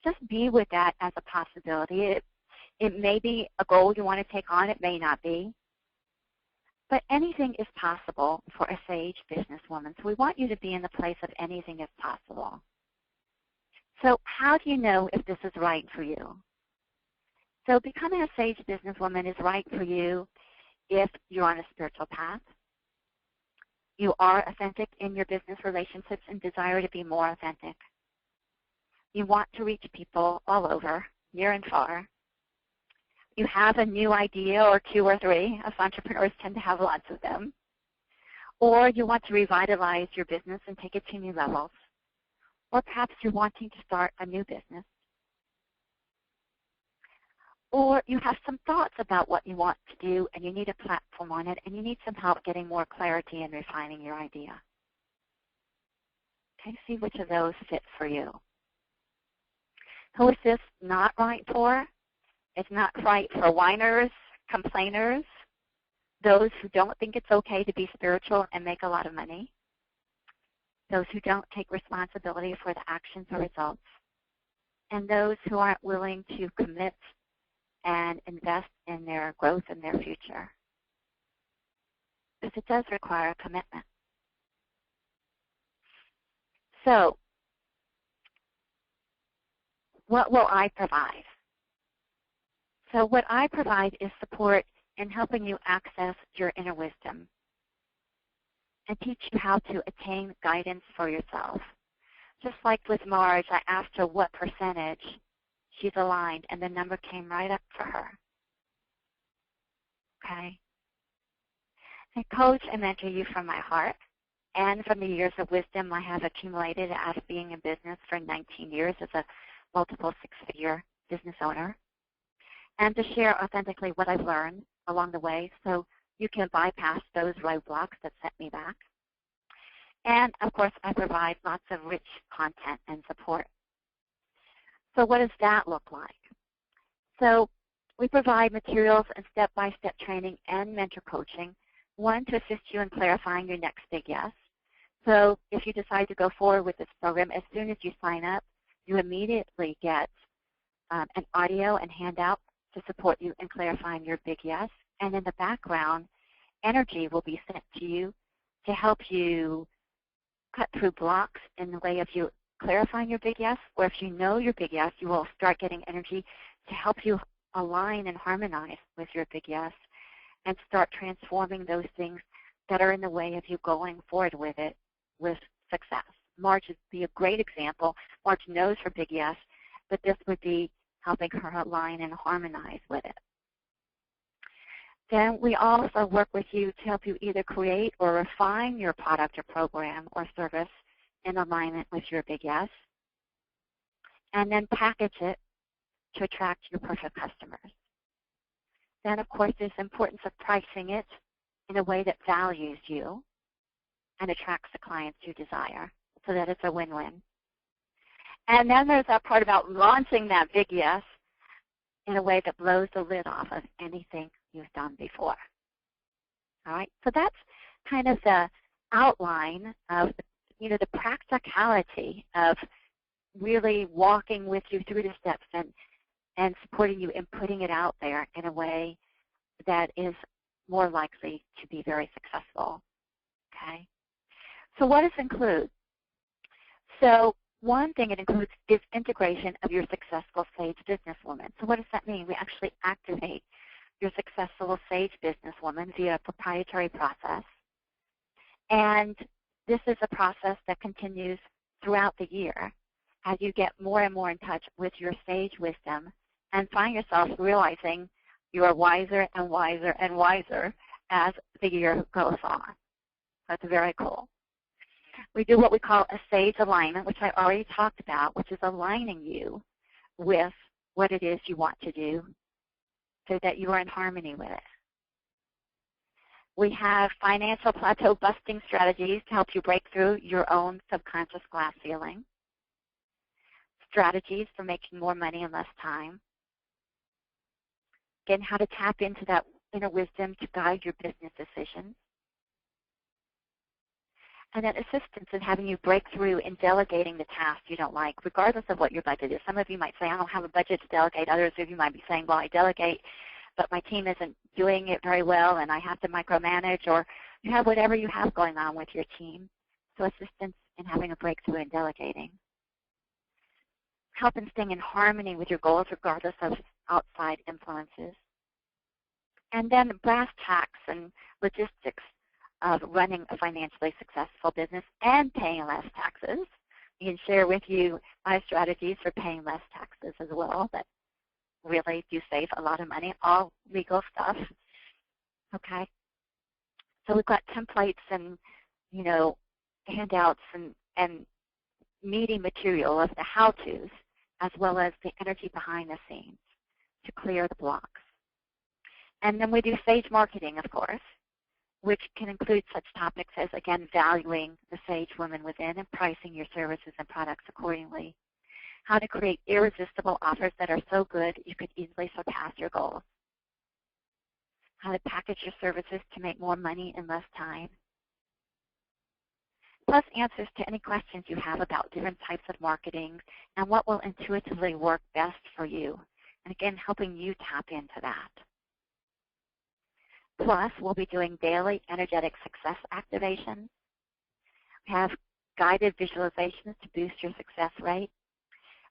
Just be with that as a possibility. It may be a goal you want to take on. It may not be. But anything is possible for a Sage businesswoman. So we want you to be in the place of anything is possible. So how do you know if this is right for you? So becoming a Sage businesswoman is right for you if you're on a spiritual path, you are authentic in your business relationships and desire to be more authentic. You want to reach people all over, near and far. You have a new idea or two or three. Us entrepreneurs tend to have lots of them. Or you want to revitalize your business and take it to new levels. Or perhaps you're wanting to start a new business. Or you have some thoughts about what you want to do and you need a platform on it and you need some help getting more clarity and refining your idea. Okay, see which of those fit for you. Who is this not right for? It's not right for whiners, complainers, those who don't think it's okay to be spiritual and make a lot of money, those who don't take responsibility for the actions or results, and those who aren't willing to commit and invest in their growth and their future. Because it does require a commitment. So, what will I provide? So what I provide is support in helping you access your inner wisdom and teach you how to attain guidance for yourself. Just like with Marge, I asked her what percentage she's aligned, and the number came right up for her. Okay? I coach and mentor you from my heart and from the years of wisdom I have accumulated out of being in business for 19 years as a multiple six-figure business owner, and to share authentically what I've learned along the way so you can bypass those roadblocks that set me back. And, of course, I provide lots of rich content and support. So what does that look like? So we provide materials and step-by-step training and mentor coaching, one, to assist you in clarifying your next big yes. So if you decide to go forward with this program, as soon as you sign up, you immediately get an audio and handout to support you in clarifying your big yes. And in the background, energy will be sent to you to help you cut through blocks in the way of you clarifying your big yes, or if you know your big yes, you will start getting energy to help you align and harmonize with your big yes and start transforming those things that are in the way of you going forward with it with success. Marge would be a great example. Marge knows her big yes, but this would be helping her align and harmonize with it. Then we also work with you to help you either create or refine your product or program or service in alignment with your big yes, and then package it to attract your perfect customers. Then, of course, there's the importance of pricing it in a way that values you and attracts the clients you desire so that it's a win-win. And then there's that part about launching that big yes in a way that blows the lid off of anything you've done before. All right, so that's kind of the outline of the practicality of really walking with you through the steps and supporting you in putting it out there in a way that is more likely to be very successful. Okay? So what does it include? So one thing it includes is integration of your Successful Sage Businesswoman. So what does that mean? We actually activate your Successful Sage Businesswoman via a proprietary process. And this is a process that continues throughout the year as you get more and more in touch with your sage wisdom and find yourself realizing you are wiser and wiser and wiser as the year goes on. That's very cool. We do what we call a sage alignment, which I already talked about, which is aligning you with what it is you want to do so that you are in harmony with it. We have financial plateau busting strategies to help you break through your own subconscious glass ceiling, strategies for making more money in less time, again, how to tap into that inner wisdom to guide your business decisions, and then assistance in having you break through in delegating the tasks you don't like, regardless of what your budget is. Some of you might say, I don't have a budget to delegate. Others of you might be saying, well, I delegate, but my team isn't doing it very well and I have to micromanage, or you have whatever you have going on with your team. So assistance in having a breakthrough in delegating. Help in staying in harmony with your goals regardless of outside influences. And then brass tacks and logistics of running a financially successful business and paying less taxes. We can share with you my strategies for paying less taxes as well that really do save a lot of money, all legal stuff. Okay? So we've got templates and, you know, handouts and meeting material of the how-tos as well as the energy behind the scenes to clear the blocks. And then we do sage marketing, of course, which can include such topics as, again, valuing the sage woman within and pricing your services and products accordingly. How to create irresistible offers that are so good you could easily surpass your goals. How to package your services to make more money in less time. Plus answers to any questions you have about different types of marketing and what will intuitively work best for you. And again, helping you tap into that. Plus, we'll be doing daily energetic success activations. We have guided visualizations to boost your success rate.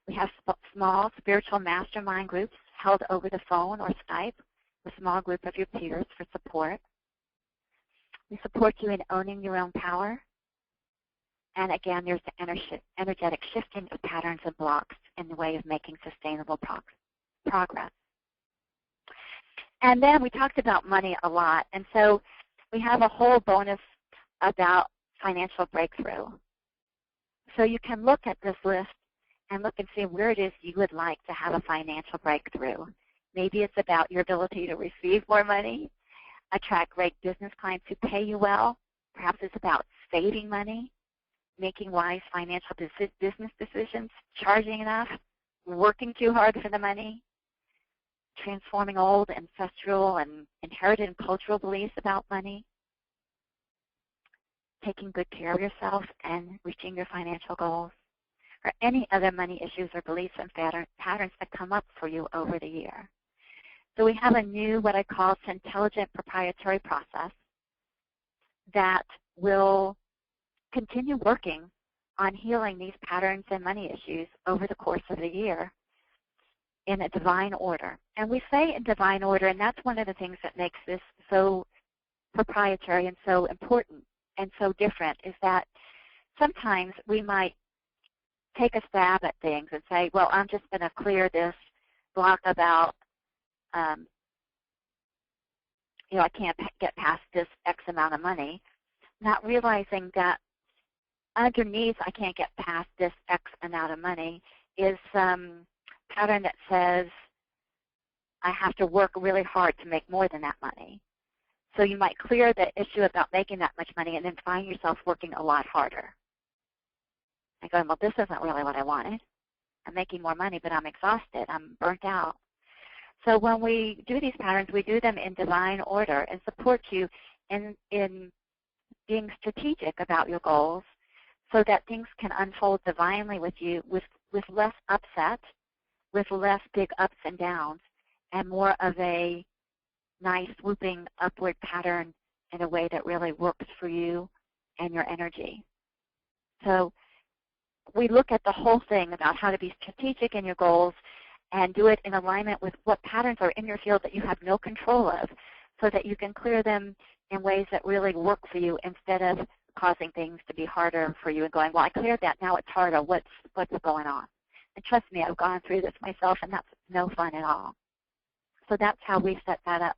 We have small spiritual mastermind groups held over the phone or Skype, a small group of your peers for support. We support you in owning your own power. And again, there's the energetic shifting of patterns and blocks in the way of making sustainable progress. And then we talked about money a lot, and so we have a whole bonus about financial breakthrough. So you can look at this list and look and see where it is you would like to have a financial breakthrough. Maybe it's about your ability to receive more money, attract great business clients who pay you well. Perhaps it's about saving money, making wise financial business decisions, charging enough, working too hard for the money, transforming old ancestral and inherited cultural beliefs about money, taking good care of yourself and reaching your financial goals, or any other money issues or beliefs and patterns that come up for you over the year. So we have a new, what I call, intelligent proprietary process that will continue working on healing these patterns and money issues over the course of the year in a divine order. And we say in divine order, and that's one of the things that makes this so proprietary and so important and so different, is that sometimes we might take a stab at things and say, well, I'm just going to clear this block about, I can't get past this X amount of money, not realizing that underneath I can't get past this X amount of money is some pattern that says I have to work really hard to make more than that money. So you might clear the issue about making that much money and then find yourself working a lot harder. And going, well, this isn't really what I wanted. I'm making more money, but I'm exhausted. I'm burnt out. So when we do these patterns, we do them in divine order and support you in being strategic about your goals so that things can unfold divinely with you with less upset, with less big ups and downs, and more of a nice swooping upward pattern in a way that really works for you and your energy. So we look at the whole thing about how to be strategic in your goals and do it in alignment with what patterns are in your field that you have no control of, so that you can clear them in ways that really work for you instead of causing things to be harder for you and going, well, I cleared that, now it's harder. What's going on? And trust me, I've gone through this myself, and that's no fun at all. So that's how we set that up.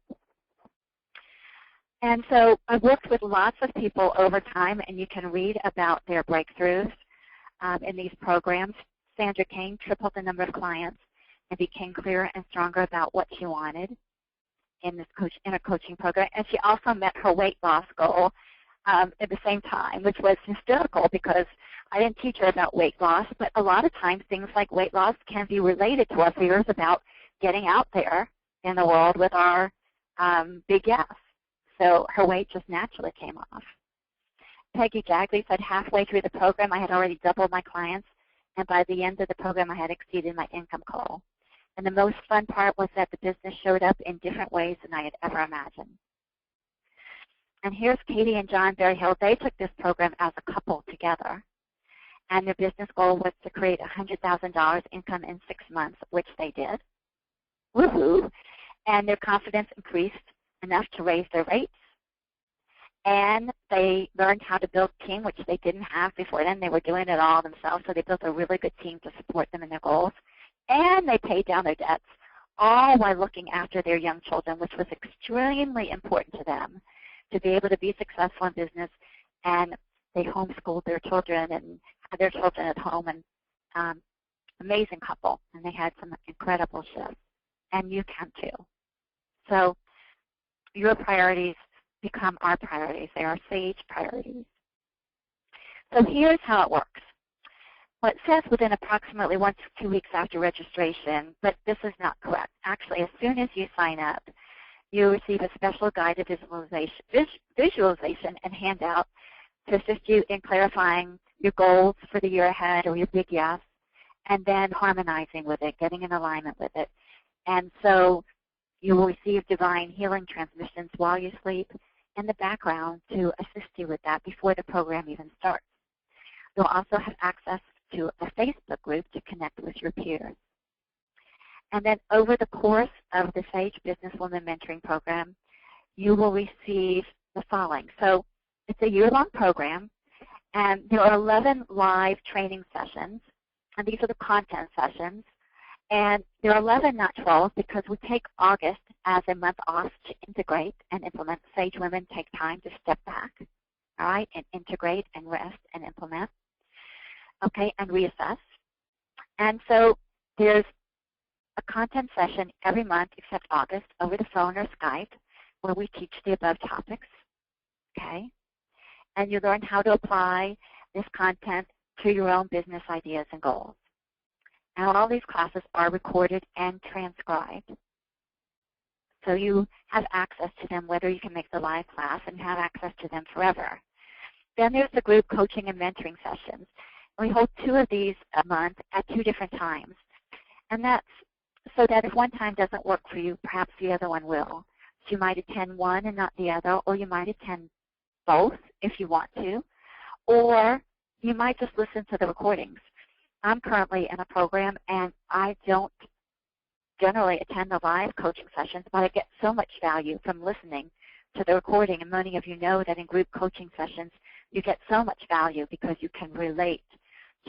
And so I've worked with lots of people over time, and you can read about their breakthroughs in these programs. Sandra Kane tripled the number of clients and became clearer and stronger about what she wanted in a coaching program. And she also met her weight loss goal at the same time, which was hysterical because I didn't teach her about weight loss, but a lot of times things like weight loss can be related to our fears about getting out there in the world with our big yes. So her weight just naturally came off. Peggy Jagley said, halfway through the program, I had already doubled my clients, and by the end of the program, I had exceeded my income goal. And the most fun part was that the business showed up in different ways than I had ever imagined. And here's Katie and John Berryhill. They took this program as a couple together, and their business goal was to create $100,000 income in 6 months, which they did. Woohoo! And their confidence increased enough to raise their rates. And they learned how to build a team, which they didn't have before then. They were doing it all themselves, so they built a really good team to support them in their goals. And they paid down their debts, all while looking after their young children, which was extremely important to them to be able to be successful in business. And they homeschooled their children and had their children at home, and amazing couple. And they had some incredible shifts. And you can too. So your priorities become our priorities. They are SAGE priorities. So here's how it works. Well, it says within approximately 1 to 2 weeks after registration, but this is not correct. Actually, as soon as you sign up, you receive a special guided visualization and handout to assist you in clarifying your goals for the year ahead or your big yes, and then harmonizing with it, getting in alignment with it. And so you will receive divine healing transmissions while you sleep in the background to assist you with that before the program even starts. You'll also have access to a Facebook group to connect with your peers. And then over the course of the Sage Businesswoman Mentoring Program, you will receive the following. So it's a year-long program, and there are 11 live training sessions, and these are the content sessions. And there are 11, not 12, because we take August as a month off to integrate and implement. Sage women take time to step back, all right, and integrate and rest and implement, okay, and reassess. And so there's a content session every month except August over the phone or Skype where we teach the above topics, okay? And you learn how to apply this content to your own business ideas and goals. And all these classes are recorded and transcribed. So you have access to them whether you can make the live class and have access to them forever. Then there's the group coaching and mentoring sessions. And we hold 2 of these a month at 2 different times. And that's so that if one time doesn't work for you, perhaps the other one will. So you might attend one and not the other, or you might attend both if you want to, or you might just listen to the recordings. I'm currently in a program, and I don't generally attend the live coaching sessions, but I get so much value from listening to the recording. And many of you know that in group coaching sessions, you get so much value because you can relate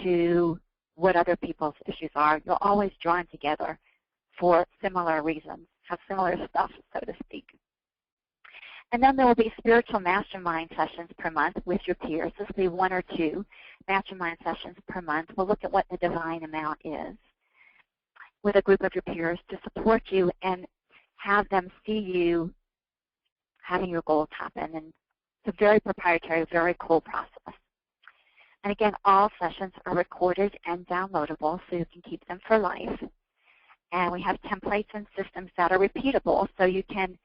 to what other people's issues are. You're always drawn together for similar reasons, have similar stuff, so to speak. And then there will be spiritual mastermind sessions per month with your peers. This will be 1 or 2 mastermind sessions per month. We'll look at what the divine amount is with a group of your peers to support you and have them see you having your goals happen. And it's a very proprietary, very cool process. And again, all sessions are recorded and downloadable so you can keep them for life. And we have templates and systems that are repeatable so you can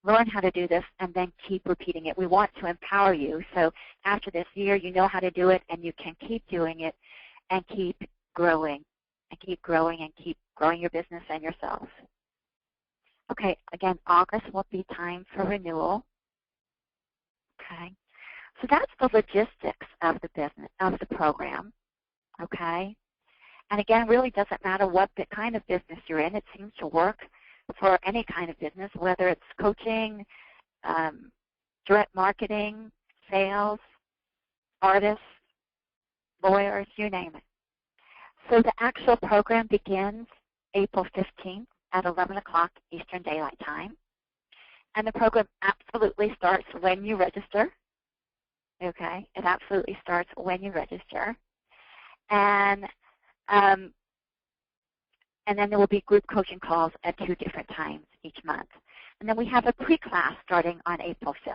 learn how to do this and then keep repeating it. We want to empower you. So after this year, you know how to do it, and you can keep doing it and keep growing and keep growing and keep growing your business and yourself. Okay, again, August will be time for renewal. Okay, so that's the logistics of the business, of the program. Okay, and again, really doesn't matter what kind of business you're in. It seems to work for any kind of business, whether it's coaching, direct marketing, sales, artists, lawyers, you name it. So the actual program begins April 15th at 11 o'clock Eastern Daylight Time. And the program absolutely starts when you register. Okay, it absolutely starts when you register. And then there will be group coaching calls at 2 different times each month. And then we have a pre-class starting on April 5th.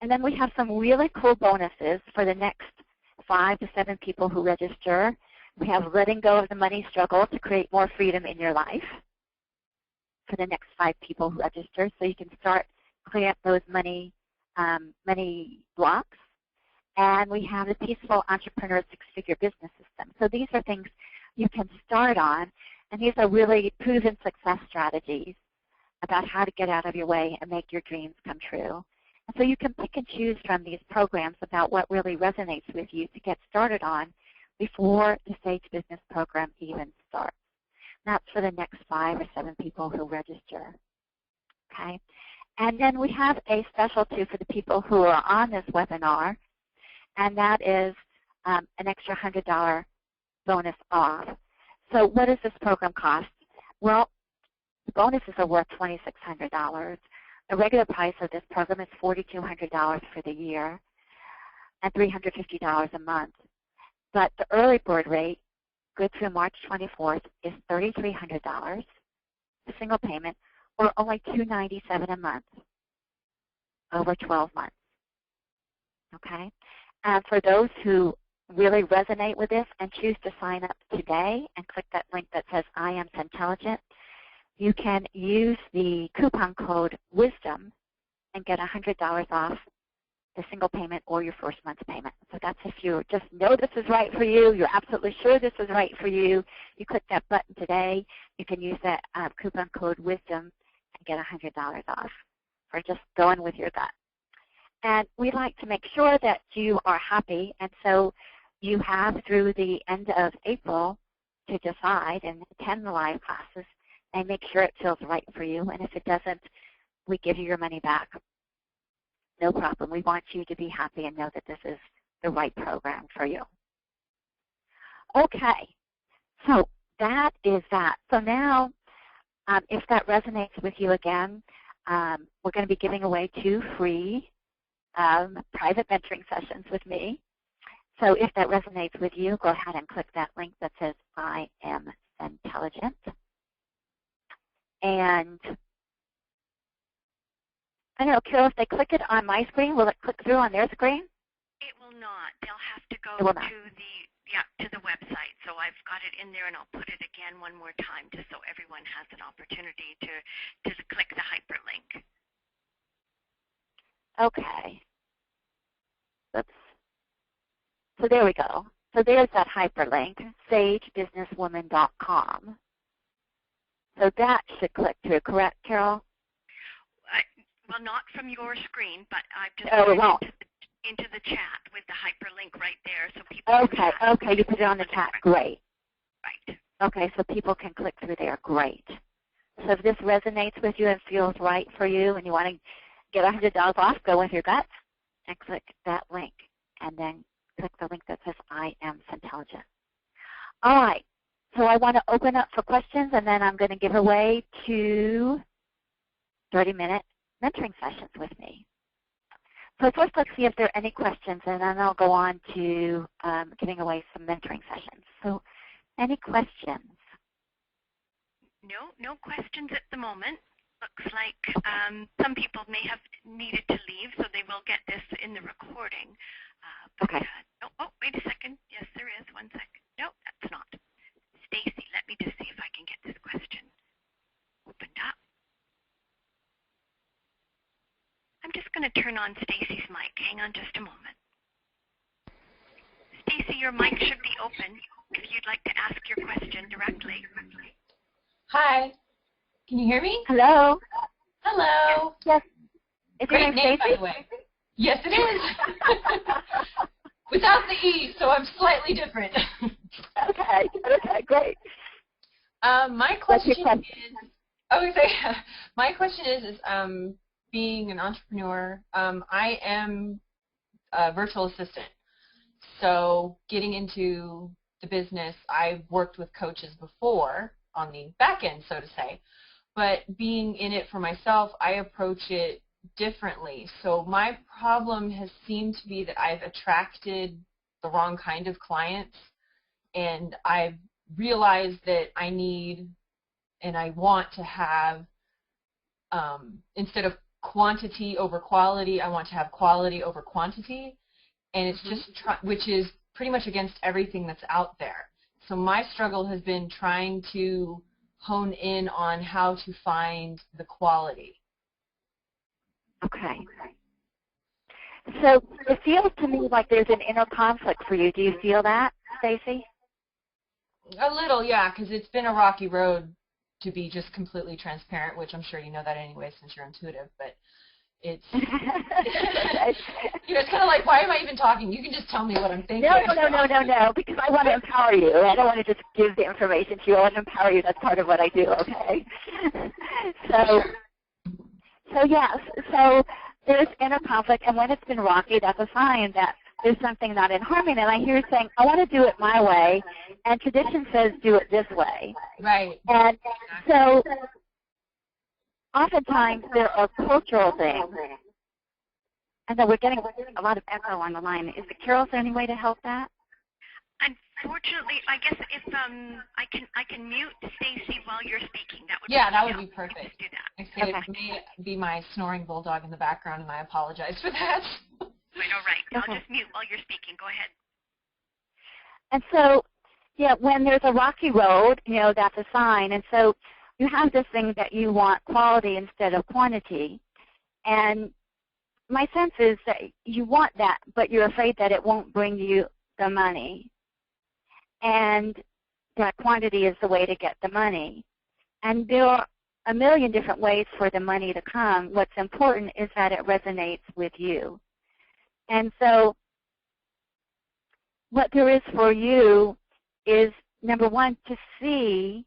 And then we have some really cool bonuses for the next 5 to 7 people who register. We have letting go of the money struggle to create more freedom in your life for the next 5 people who register. So you can start clearing up those money blocks. And we have the Peaceful Entrepreneur 6-Figure Business System. So these are things you can start on. And these are really proven success strategies about how to get out of your way and make your dreams come true. And so you can pick and choose from these programs about what really resonates with you to get started on before the Sage Business Program even starts. And that's for the next 5 or 7 people who register. Okay? And then we have a special too for the people who are on this webinar, and that is an extra $100 bonus off. So what does this program cost? Well, the bonuses are worth $2,600. The regular price of this program is $4,200 for the year and $350 a month. But the early bird rate, good through March 24th, is $3,300, a single payment, or only $297 a month over 12 months. Okay? And for those who really resonate with this and choose to sign up today and click that link that says I am Intelligent, you can use the coupon code WISDOM and get $100 off the single payment or your first month's payment. So that's if you just know this is right for you, you're absolutely sure this is right for you, you click that button today, you can use that coupon code WISDOM and get $100 off for just going with your gut. And we like to make sure that you are happy, and so you have through the end of April to decide and attend the live classes and make sure it feels right for you. And if it doesn't, we give you your money back. No problem. We want you to be happy and know that this is the right program for you. Okay, so that is that. So now, if that resonates with you again, we're going to be giving away 2 free private mentoring sessions with me. So if that resonates with you, go ahead and click that link that says I am Intelligent. And I don't know, Carol, if they click it on my screen, will it click through on their screen? It will not. They'll have to go to the website. So I've got it in there, and I'll put it again one more time just so everyone has an opportunity to click the hyperlink. Okay. So there we go. So there's that hyperlink, sagebusinesswoman.com. So that should click through, correct, Carol? Well, not from your screen, but I've just put it into the chat with the hyperlink right there, so people Okay, you put it on the chat. Great. Right. Okay, so people can click through there. Great. So if this resonates with you and feels right for you and you want to get $100 off, go with your gut and click that link, and then click the link that says I am Intelligent. All right. So I want to open up for questions, and then I'm going to give away 2 30-minute mentoring sessions with me. So first, let's see if there are any questions, and then I'll go on to giving away some mentoring sessions. So any questions? No questions at the moment. Looks like some people may have needed to leave, so they will get this in the recording. Okay. Oh, wait a second. Yes, there is. 1 second. No, that's not. Stacey, let me just see if I can get this question opened up. I'm just going to turn on Stacey's mic. Hang on just a moment. Stacey, your mic should be open if you'd like to ask your question directly. Hi. Can you hear me? Hello. Hello. Yes. Is your Great name, by Stacey? the way. Yes, it is. Without the E, so I'm slightly different. Okay. Okay. Great. My What's question your question? is. My question is being an entrepreneur. I am a virtual assistant, so getting into the business, I've worked with coaches before on the back end, so to say, but being in it for myself, I approach it differently. So my problem has seemed to be that I've attracted the wrong kind of clients, and I've realized that I need and I want to have, instead of quantity over quality, I want to have quality over quantity, and it's just, which is pretty much against everything that's out there. So my struggle has been trying to hone in on how to find the quality. Okay. So it feels to me like there's an inner conflict for you. Do you feel that, Stacey? A little, yeah, because it's been a rocky road, to be just completely transparent, which I'm sure you know that anyway since you're intuitive, but it's, it's kind of like, why am I even talking? You can just tell me what I'm thinking. No, because I want to empower you. I don't want to just give the information to you. I want to empower you. That's part of what I do, okay? So yes, so there's inner conflict, and when it's been rocky, that's a sign that there's something not in harmony. And I hear you saying, I want to do it my way, and tradition says do it this way. Right. And so oftentimes there are cultural things. And then we're getting a lot of echo on the line. Is there any way to help that? Unfortunately, I guess if I can mute Stacey while you're speaking. That would be perfect. Just do that. I say it may be my snoring bulldog in the background, and I apologize for that. I know, right. I'll just mute while you're speaking. Go ahead. And so, yeah, when there's a rocky road, that's a sign. And so you have this thing that you want quality instead of quantity. And my sense is that you want that, but you're afraid that it won't bring you the money. And that quantity is the way to get the money. And there are a million different ways for the money to come. What's important is that it resonates with you. And so what there is for you is, number one, to see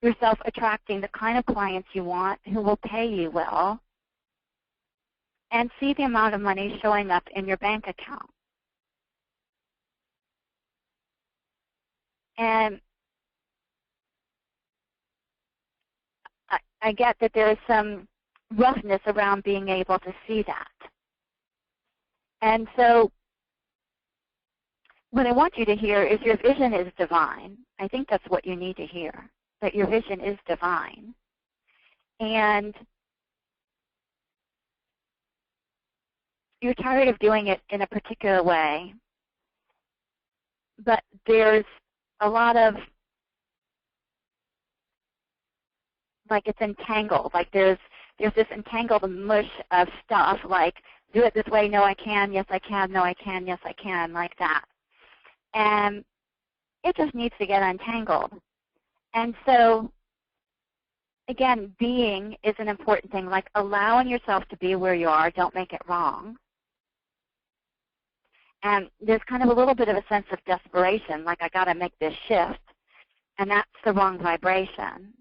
yourself attracting the kind of clients you want who will pay you well, and see the amount of money showing up in your bank account. And I get that there is some roughness around being able to see that. And so what I want you to hear is your vision is divine. I think that's what you need to hear, that your vision is divine. And you're tired of doing it in a particular way, but there's a lot of, like, it's entangled. Like there's this entangled mush of stuff, like, do it this way, no I can, yes I can, no I can, yes I can, like that. And it just needs to get untangled. And so, again, being is an important thing, like allowing yourself to be where you are, don't make it wrong. And there's kind of a little bit of a sense of desperation, like I got to make this shift, and that's the wrong vibration.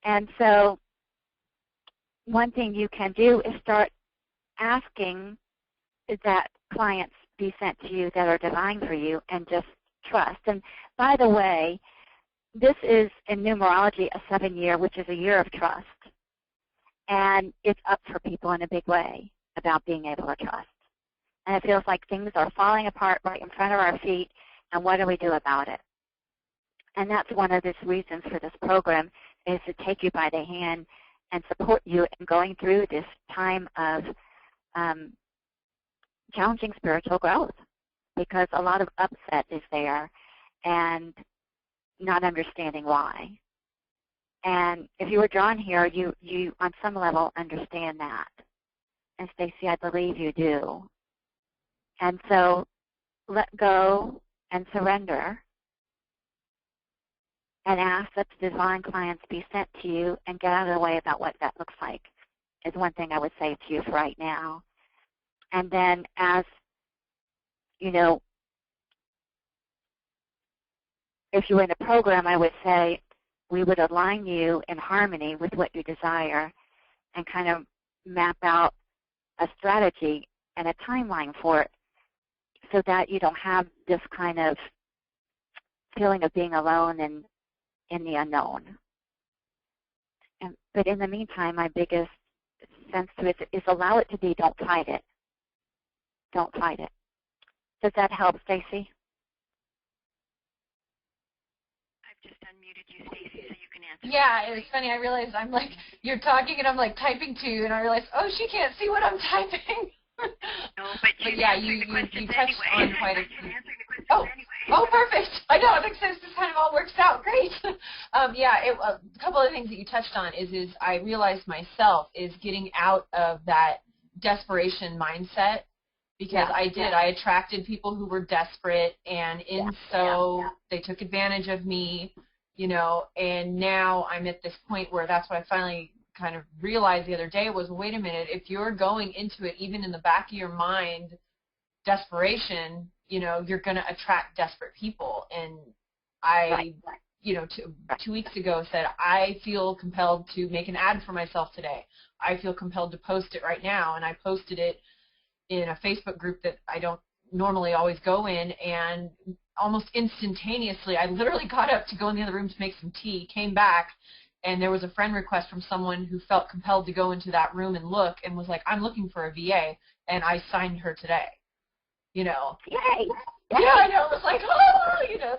And so one thing you can do is start asking that clients be sent to you that are divine for you, and just trust. And by the way, this is in numerology a 7-year, which is a year of trust. And it's up for people in a big way about being able to trust. And it feels like things are falling apart right in front of our feet, and what do we do about it? And that's one of the reasons for this program, is to take you by the hand and support you in going through this time of challenging spiritual growth, because a lot of upset is there and not understanding why. And if you were drawn here, you on some level understand that. And Stacey, I believe you do. And so let go and surrender and ask that the design clients be sent to you and get out of the way about what that looks like is one thing I would say to you for right now. And then as, you know, if you were in a program, I would say we would align you in harmony with what you desire and kind of map out a strategy and a timeline for it so that you don't have this kind of feeling of being alone and in the unknown. But in the meantime, my biggest sense to it is allow it to be, don't fight it. Don't fight it. Does that help, Stacey? I've just unmuted you, Stacey, so you can answer. Yeah, it's funny. I realized I'm like, you're talking and I'm like typing too, and I realized, oh, she can't see what I'm typing. No, but yeah, you touched on quite a few. Oh, perfect. I know. It makes sense. This kind of all works out great. A couple of things that you touched on is I realized myself is getting out of that desperation mindset, because I attracted people who were desperate, and they took advantage of me, you know, and now I'm at this point where that's what I finally kind of realized the other day was, wait a minute, if you're going into it, even in the back of your mind, desperation, you know, you're going to attract desperate people. And I, you know, 2 weeks ago said, I feel compelled to make an ad for myself today. I feel compelled to post it right now. And I posted it in a Facebook group that I don't normally always go in, and almost instantaneously, I literally got up to go in the other room to make some tea, came back, and there was a friend request from someone who felt compelled to go into that room and look, and was like, I'm looking for a VA, and I signed her today. You know. Yay! Yeah, I know. It was like, oh, you know,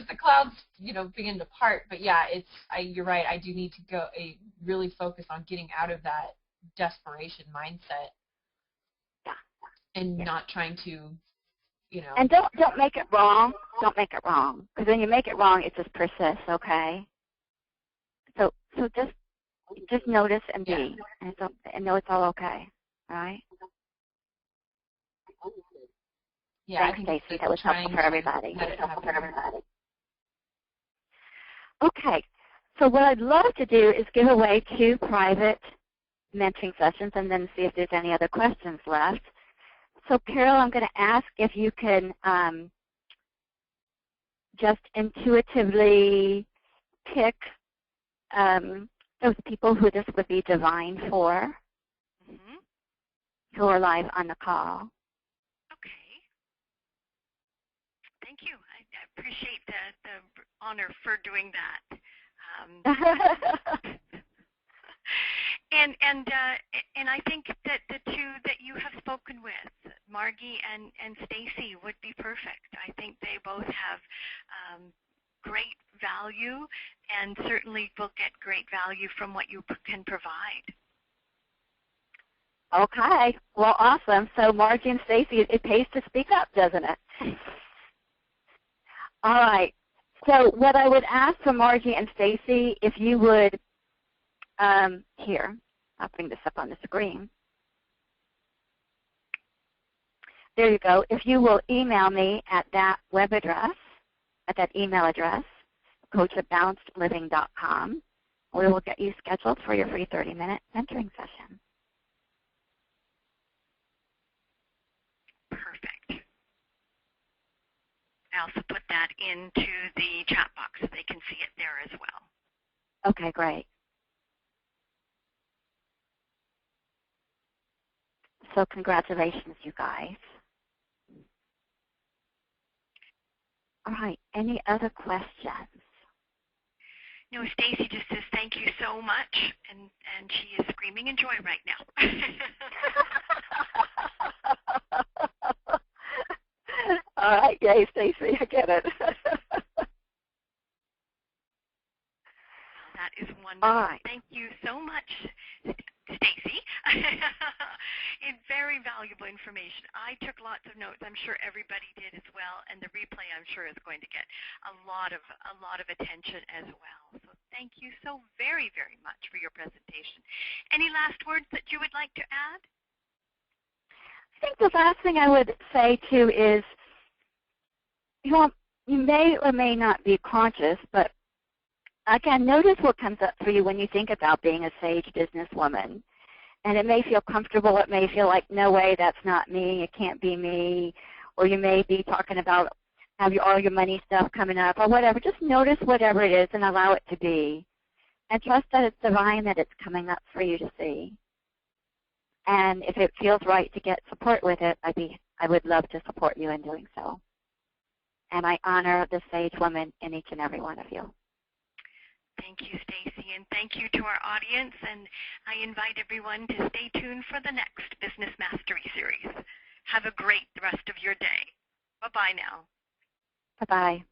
the clouds, you know, begin to part. But yeah, you're right. I do need to really focus on getting out of that desperation mindset. Yeah. And not trying to, you know. And don't make it wrong. Don't make it wrong, because when you make it wrong, it just persists. Okay. So just notice and be, and know it's all okay. All right. Yeah, thanks, Stacey. That was helpful for everybody. Okay. So what I'd love to do is give away 2 private mentoring sessions, and then see if there's any other questions left. So, Carol, I'm going to ask if you can just intuitively pick those people who this would be divine for, who are live on the call. Okay. Thank you. I appreciate the honor for doing that. And I think that the 2 that you have spoken with, Margie and Stacey, would be perfect. I think they both have great value, and certainly will get great value from what you can provide. Okay. Well, awesome. So Margie and Stacey, it pays to speak up, doesn't it? All right. So what I would ask for Margie and Stacey, if you would, here, I'll bring this up on the screen. There you go. If you will email me at that web address, at that email address, coach@balancedliving.com, we will get you scheduled for your free 30-minute mentoring session. Perfect. I also put that into the chat box so they can see it there as well. Okay, great. So congratulations, you guys. All right, any other questions? No, Stacey just says thank you so much, and she is screaming in joy right now. All right, yay, Stacey, I get it. That is wonderful. All right. Thank you so much, Stacey. It's very valuable information. I took lots of notes. I'm sure everybody did as well, and the replay I'm sure is going to get a lot of attention as well. So thank you so very, very much for your presentation. Any last words that you would like to add? I think the last thing I would say too is, you know, you may or may not be conscious, but again, notice what comes up for you when you think about being a sage businesswoman. And it may feel comfortable. It may feel like, no way, that's not me. It can't be me. Or you may be talking about all your money stuff coming up or whatever. Just notice whatever it is and allow it to be. And trust that it's divine that it's coming up for you to see. And if it feels right to get support with it, I would love to support you in doing so. And I honor the sage woman in each and every one of you. Thank you, Stacey, and thank you to our audience. And I invite everyone to stay tuned for the next Business Mastery Series. Have a great rest of your day. Bye-bye now. Bye-bye.